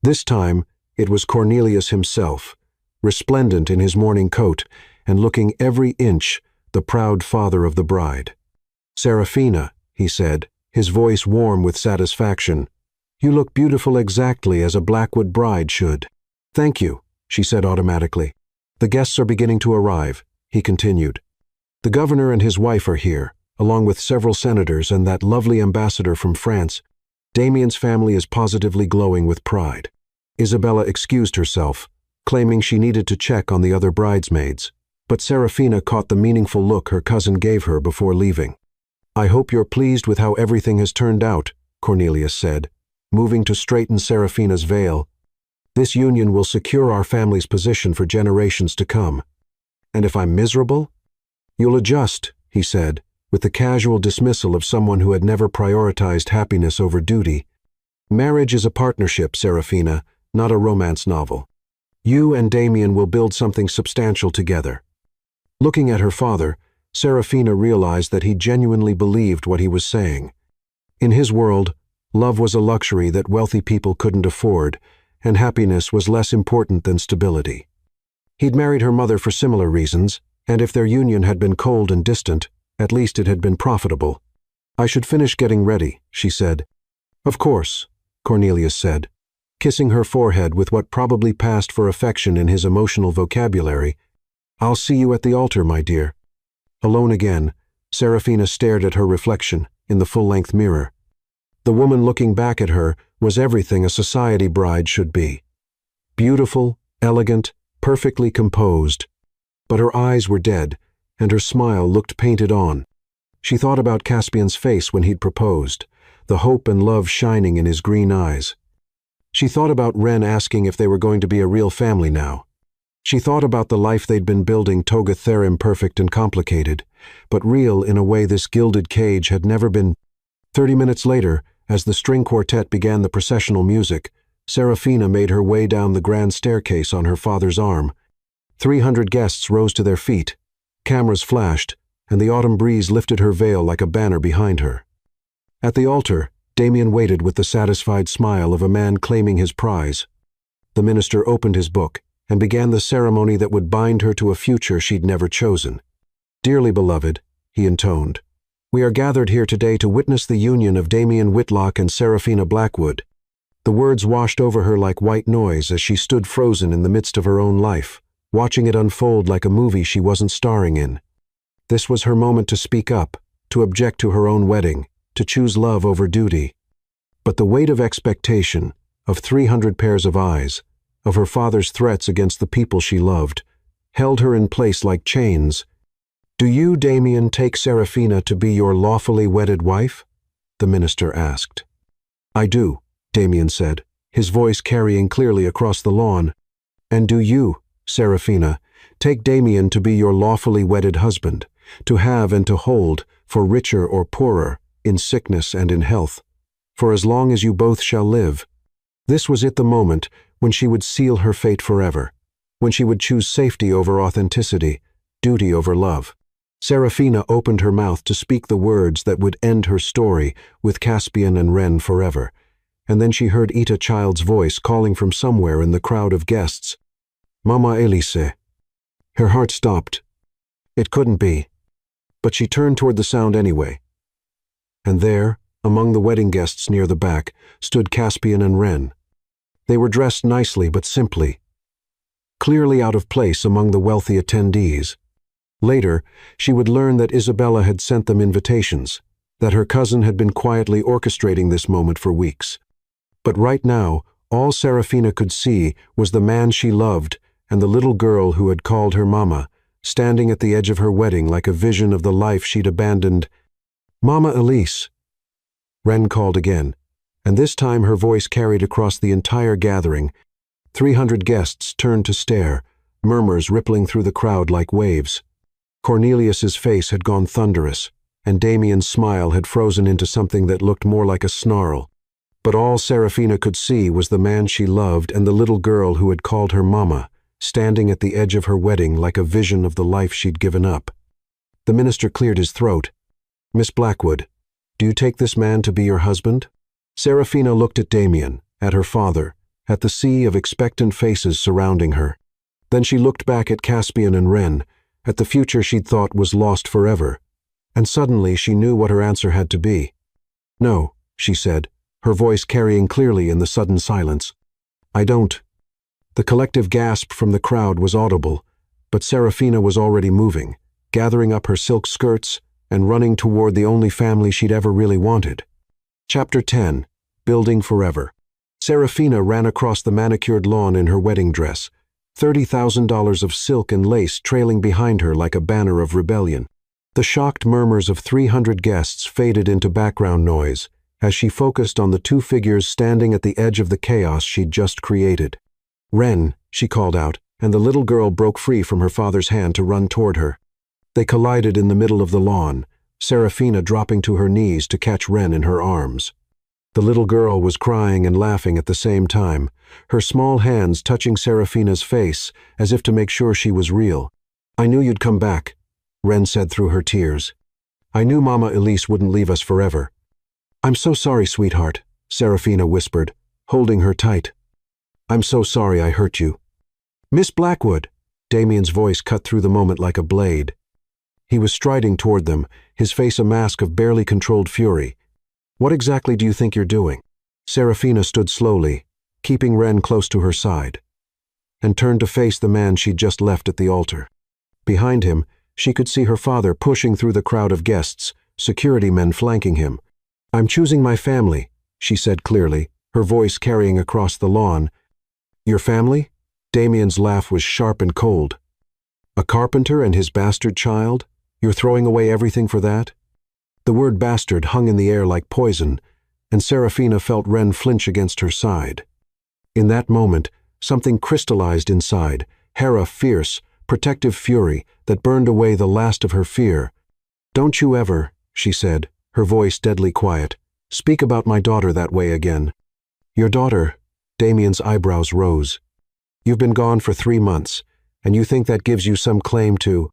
This time, it was Cornelius himself, resplendent in his morning coat and looking every inch the proud father of the bride. "Serafina," he said, his voice warm with satisfaction, "you look beautiful exactly as a Blackwood bride should." "Thank you," she said automatically. "The guests are beginning to arrive," he continued. The governor and his wife are here, along with several senators and that lovely ambassador from France. Damien's family is positively glowing with pride. Isabella excused herself, claiming she needed to check on the other bridesmaids, but Serafina caught the meaningful look her cousin gave her before leaving. "I hope you're pleased with how everything has turned out," Cornelius said, moving to straighten Serafina's veil. "This union will secure our family's position for generations to come. And if I'm miserable? You'll adjust," he said, with the casual dismissal of someone who had never prioritized happiness over duty. "Marriage is a partnership, Serafina, not a romance novel. You and Damien will build something substantial together." Looking at her father, Serafina realized that he genuinely believed what he was saying. In his world, love was a luxury that wealthy people couldn't afford, and happiness was less important than stability. He'd married her mother for similar reasons, and if their union had been cold and distant, at least it had been profitable. "I should finish getting ready," she said. "Of course," Cornelius said, kissing her forehead with what probably passed for affection in his emotional vocabulary. "I'll see you at the altar, my dear." Alone again, Serafina stared at her reflection in the full-length mirror. The woman looking back at her was everything a society bride should be. Beautiful, elegant, perfectly composed. But her eyes were dead, and her smile looked painted on. She thought about Caspian's face when he'd proposed, the hope and love shining in his green eyes. She thought about Ren asking if they were going to be a real family now. She thought about the life they'd been building, together imperfect and complicated, but real in a way this gilded cage had never been. 30 minutes later, as the string quartet began the processional music, Serafina made her way down the grand staircase on her father's arm. 300 guests rose to their feet. Cameras flashed, and the autumn breeze lifted her veil like a banner behind her. At the altar, Damien waited with the satisfied smile of a man claiming his prize. The minister opened his book and began the ceremony that would bind her to a future she'd never chosen. "Dearly beloved," he intoned, "we are gathered here today to witness the union of Damien Whitlock and Serafina Blackwood." The words washed over her like white noise as she stood frozen in the midst of her own life, watching it unfold like a movie she wasn't starring in. This was her moment to speak up, to object to her own wedding, to choose love over duty. But the weight of expectation, of 300 pairs of eyes, of her father's threats against the people she loved, held her in place like chains. "Do you, Damien, take Serafina to be your lawfully wedded wife?" the minister asked. "I do," Damien said, his voice carrying clearly across the lawn. "And do you, Serafina, take Damien to be your lawfully wedded husband, to have and to hold, for richer or poorer, in sickness and in health, for as long as you both shall live?" This was it, the moment when she would seal her fate forever, when she would choose safety over authenticity, duty over love. Serafina opened her mouth to speak the words that would end her story with Caspian and Ren forever, and then she heard Ita Child's voice calling from somewhere in the crowd of guests. "Mama Elise." Her heart stopped. It couldn't be. But she turned toward the sound anyway. And there, among the wedding guests near the back, stood Caspian and Ren. They were dressed nicely but simply, clearly out of place among the wealthy attendees. Later, she would learn that Isabella had sent them invitations, that her cousin had been quietly orchestrating this moment for weeks. But right now, all Serafina could see was the man she loved and the little girl who had called her mama, standing at the edge of her wedding like a vision of the life she'd abandoned. "Mama Elise," Ren called again, and this time her voice carried across the entire gathering. 300 guests turned to stare, murmurs rippling through the crowd like waves. Cornelius's face had gone thunderous, and Damien's smile had frozen into something that looked more like a snarl. But all Serafina could see was the man she loved and the little girl who had called her mama, standing at the edge of her wedding like a vision of the life she'd given up. The minister cleared his throat. "Miss Blackwood, do you take this man to be your husband?" Serafina looked at Damien, at her father, at the sea of expectant faces surrounding her. Then she looked back at Caspian and Ren, at the future she'd thought was lost forever. And suddenly she knew what her answer had to be. "No," she said, her voice carrying clearly in the sudden silence. "I don't." The collective gasp from the crowd was audible, but Serafina was already moving, gathering up her silk skirts and running toward the only family she'd ever really wanted. Chapter 10. Building Forever. Serafina ran across the manicured lawn in her wedding dress, $30,000 of silk and lace trailing behind her like a banner of rebellion. The shocked murmurs of 300 guests faded into background noise as she focused on the two figures standing at the edge of the chaos she'd just created. "Ren," she called out, and the little girl broke free from her father's hand to run toward her. They collided in the middle of the lawn, Serafina dropping to her knees to catch Ren in her arms. The little girl was crying and laughing at the same time, her small hands touching Serafina's face as if to make sure she was real. "I knew you'd come back," Ren said through her tears. "I knew Mama Elise wouldn't leave us forever." "I'm so sorry, sweetheart," Serafina whispered, holding her tight. "I'm so sorry I hurt you." "Miss Blackwood," Damien's voice cut through the moment like a blade. He was striding toward them, his face a mask of barely controlled fury. "What exactly do you think you're doing?" Serafina stood slowly, keeping Ren close to her side, and turned to face the man she'd just left at the altar. Behind him, she could see her father pushing through the crowd of guests, security men flanking him. "I'm choosing my family," she said clearly, her voice carrying across the lawn. "Your family?" Damien's laugh was sharp and cold. "A carpenter and his bastard child? You're throwing away everything for that?" The word bastard hung in the air like poison, and Serafina felt Ren flinch against her side. In that moment, something crystallized inside, Hera fierce, protective fury that burned away the last of her fear. "Don't you ever," she said, her voice deadly quiet, "speak about my daughter that way again." "Your daughter?" Damien's eyebrows rose. "You've been gone for 3 months, and you think that gives you some claim to—"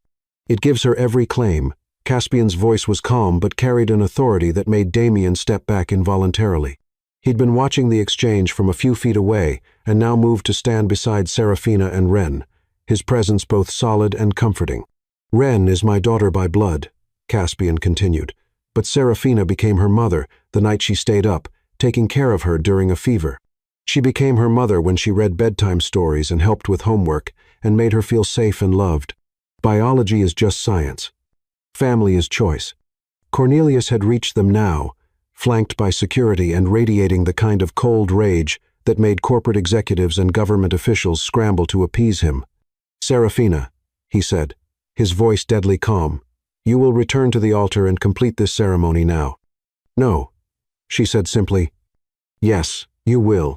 "It gives her every claim." Caspian's voice was calm but carried an authority that made Damien step back involuntarily. He'd been watching the exchange from a few feet away and now moved to stand beside Serafina and Ren, his presence both solid and comforting. "Ren is my daughter by blood," Caspian continued, "but Serafina became her mother the night she stayed up, taking care of her during a fever. She became her mother when she read bedtime stories and helped with homework and made her feel safe and loved. Biology is just science. Family is choice." Cornelius had reached them now, flanked by security and radiating the kind of cold rage that made corporate executives and government officials scramble to appease him. "Serafina," he said, his voice deadly calm, "you will return to the altar and complete this ceremony now." "No," she said simply. "Yes, you will.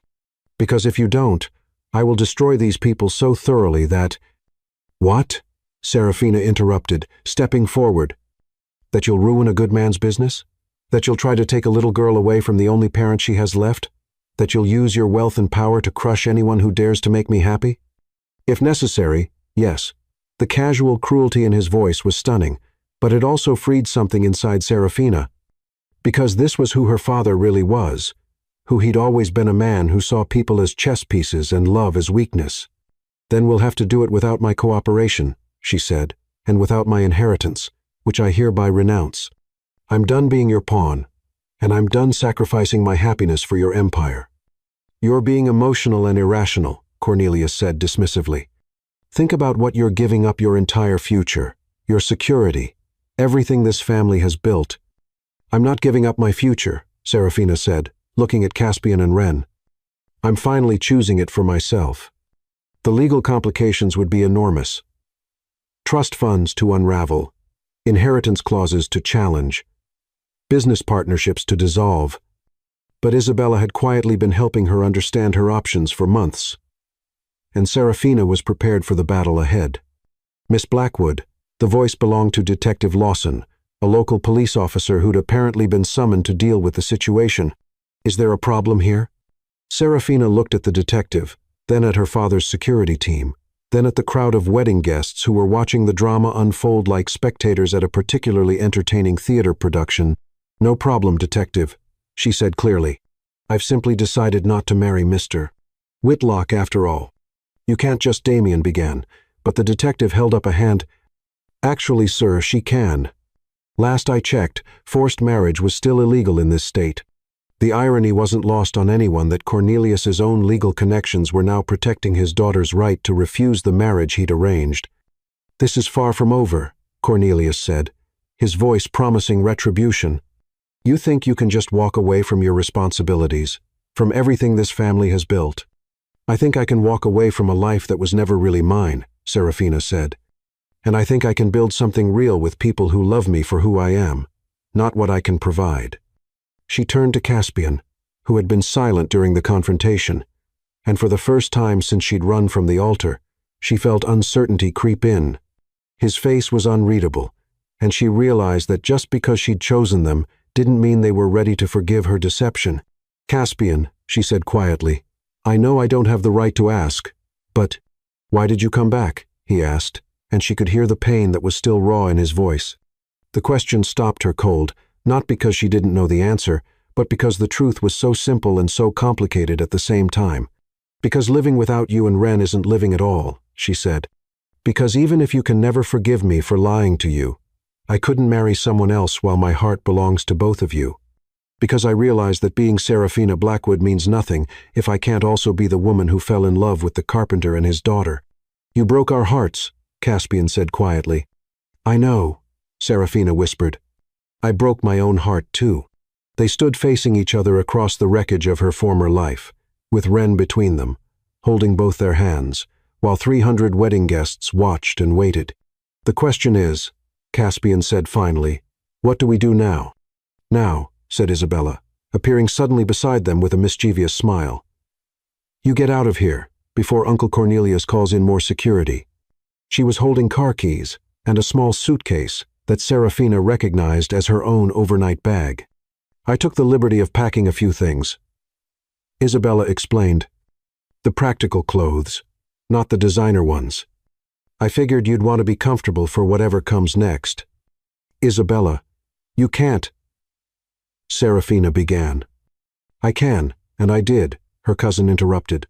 Because if you don't, I will destroy these people so thoroughly that—" "What?" Serafina interrupted, stepping forward. "That you'll ruin a good man's business? That you'll try to take a little girl away from the only parent she has left? That you'll use your wealth and power to crush anyone who dares to make me happy?" "If necessary, yes." The casual cruelty in his voice was stunning, but it also freed something inside Serafina. Because this was who her father really was, who he'd always been, a man who saw people as chess pieces and love as weakness. "Then we'll have to do it without my cooperation," she said, "and without my inheritance, which I hereby renounce. I'm done being your pawn, and I'm done sacrificing my happiness for your empire." "You're being emotional and irrational," Cornelius said dismissively. "Think about what you're giving up: your entire future, your security, everything this family has built." "I'm not giving up my future," Serafina said, looking at Caspian and Ren. "I'm finally choosing it for myself. The legal complications would be enormous. Trust funds to unravel, inheritance clauses to challenge, business partnerships to dissolve. But Isabella had quietly been helping her understand her options for months, and Serafina was prepared for the battle ahead. "Miss Blackwood," the voice belonged to Detective Lawson, a local police officer who'd apparently been summoned to deal with the situation. "Is there a problem here?" Serafina looked at the detective, then at her father's security team, then at the crowd of wedding guests who were watching the drama unfold like spectators at a particularly entertaining theater production. "No problem, detective," she said clearly. "I've simply decided not to marry Mr. Whitlock after all." "You can't just—" Damien began, but the detective held up a hand. "Actually, sir, she can. Last I checked, forced marriage was still illegal in this state." The irony wasn't lost on anyone that Cornelius's own legal connections were now protecting his daughter's right to refuse the marriage he'd arranged. "This is far from over," Cornelius said, his voice promising retribution. You think you can just walk away from your responsibilities, from everything this family has built? I think I can walk away from a life that was never really mine, Serafina said. And I think I can build something real with people who love me for who I am, not what I can provide. She turned to Caspian, who had been silent during the confrontation, and for the first time since she'd run from the altar, she felt uncertainty creep in. His face was unreadable, and she realized that just because she'd chosen them didn't mean they were ready to forgive her deception. Caspian, she said quietly, I know I don't have the right to ask, but why did you come back? He asked, and she could hear the pain that was still raw in his voice. The question stopped her cold, not because she didn't know the answer, but because the truth was so simple and so complicated at the same time. Because living without you and Ren isn't living at all, she said. Because even if you can never forgive me for lying to you, I couldn't marry someone else while my heart belongs to both of you. Because I realize that being Serafina Blackwood means nothing if I can't also be the woman who fell in love with the carpenter and his daughter. You broke our hearts, Caspian said quietly. I know, Serafina whispered. I broke my own heart too. They stood facing each other across the wreckage of her former life, with Ren between them, holding both their hands, while 300 wedding guests watched and waited. The question is, Caspian said finally, what do we do now? Now, said Isabella, appearing suddenly beside them with a mischievous smile. You get out of here, before Uncle Cornelius calls in more security. She was holding car keys and a small suitcase that Serafina recognized as her own overnight bag. I took the liberty of packing a few things. Isabella explained. The practical clothes, not the designer ones. I figured you'd want to be comfortable for whatever comes next. Isabella, you can't. Serafina began. I can, and I did, her cousin interrupted.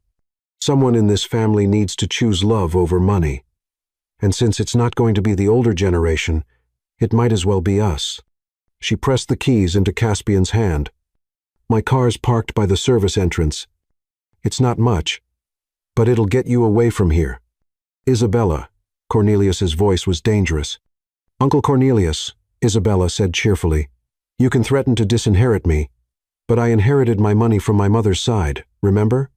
Someone in this family needs to choose love over money. And since it's not going to be the older generation, it might as well be us. She pressed the keys into Caspian's hand. My car's parked by the service entrance. It's not much, but it'll get you away from here. Isabella, Cornelius's voice was dangerous. Uncle Cornelius, Isabella said cheerfully, you can threaten to disinherit me, but I inherited my money from my mother's side, remember?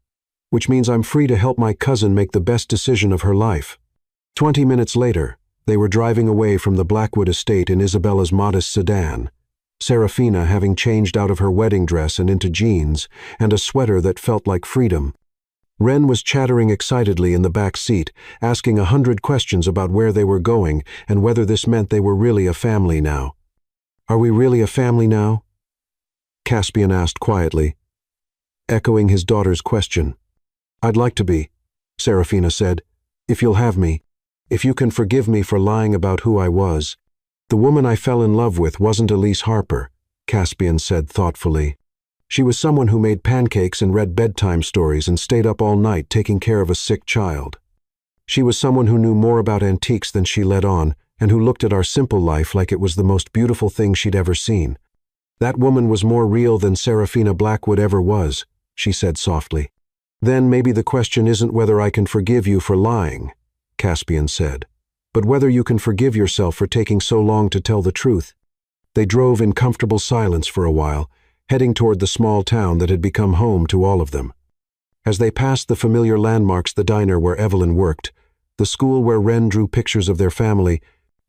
Which means I'm free to help my cousin make the best decision of her life. 20 minutes later, they were driving away from the Blackwood estate in Isabella's modest sedan, Serafina having changed out of her wedding dress and into jeans and a sweater that felt like freedom. Ren was chattering excitedly in the back seat, asking 100 questions about where they were going and whether this meant they were really a family now. Are we really a family now? Caspian asked quietly, echoing his daughter's question. I'd like to be, Serafina said, if you'll have me, if you can forgive me for lying about who I was. The woman I fell in love with wasn't Elise Harper, Caspian said thoughtfully. She was someone who made pancakes and read bedtime stories and stayed up all night taking care of a sick child. She was someone who knew more about antiques than she let on and who looked at our simple life like it was the most beautiful thing she'd ever seen. That woman was more real than Serafina Blackwood ever was, she said softly. Then maybe the question isn't whether I can forgive you for lying, Caspian said, but whether you can forgive yourself for taking so long to tell the truth. They drove in comfortable silence for a while, heading toward the small town that had become home to all of them. As they passed the familiar landmarks, the diner where Evelyn worked, the school where Ren drew pictures of their family,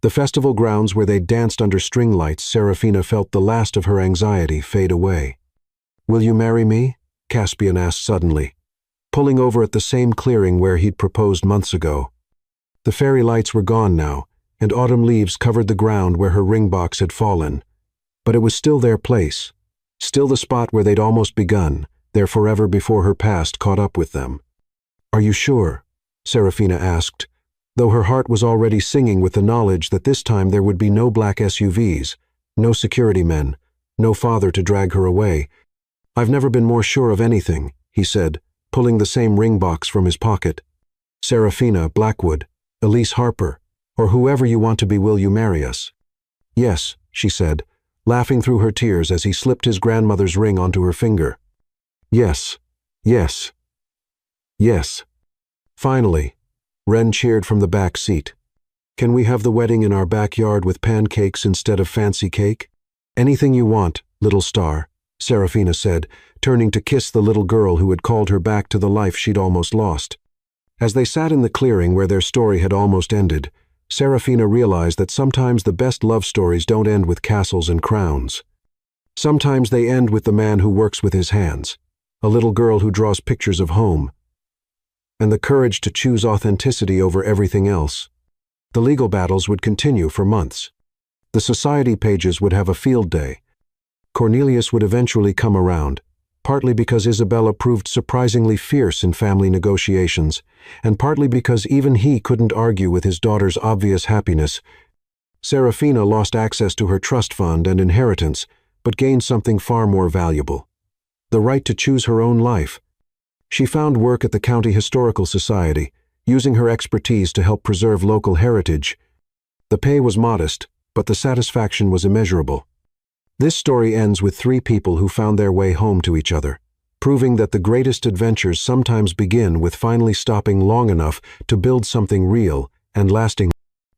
the festival grounds where they danced under string lights, Serafina felt the last of her anxiety fade away. Will you marry me? Caspian asked suddenly, pulling over at the same clearing where he'd proposed months ago. The fairy lights were gone now, and autumn leaves covered the ground where her ring box had fallen. But it was still their place, still the spot where they'd almost begun, there forever before her past caught up with them. Are you sure? Serafina asked, though her heart was already singing with the knowledge that this time there would be no black SUVs, no security men, no father to drag her away. I've never been more sure of anything, he said, pulling the same ring box from his pocket. Serafina Blackwood, Elise Harper, or whoever you want to be, will you marry us? Yes, she said, laughing through her tears as he slipped his grandmother's ring onto her finger. Yes, yes, yes. Finally, Ren cheered from the back seat. Can we have the wedding in our backyard with pancakes instead of fancy cake? Anything you want, little star, Serafina said, turning to kiss the little girl who had called her back to the life she'd almost lost. As they sat in the clearing where their story had almost ended, Serafina realized that sometimes the best love stories don't end with castles and crowns. Sometimes they end with the man who works with his hands, a little girl who draws pictures of home, and the courage to choose authenticity over everything else. The legal battles would continue for months. The society pages would have a field day. Cornelius would eventually come around, partly because Isabella proved surprisingly fierce in family negotiations, and partly because even he couldn't argue with his daughter's obvious happiness. Serafina lost access to her trust fund and inheritance, but gained something far more valuable: the right to choose her own life. She found work at the County Historical Society, using her expertise to help preserve local heritage. The pay was modest, but the satisfaction was immeasurable. This story ends with three people who found their way home to each other, proving that the greatest adventures sometimes begin with finally stopping long enough to build something real and lasting.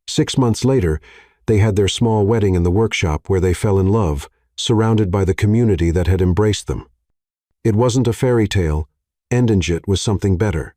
6 months later, they had their small wedding in the workshop where they fell in love, surrounded by the community that had embraced them. It wasn't a fairy tale, Endinjit was something better.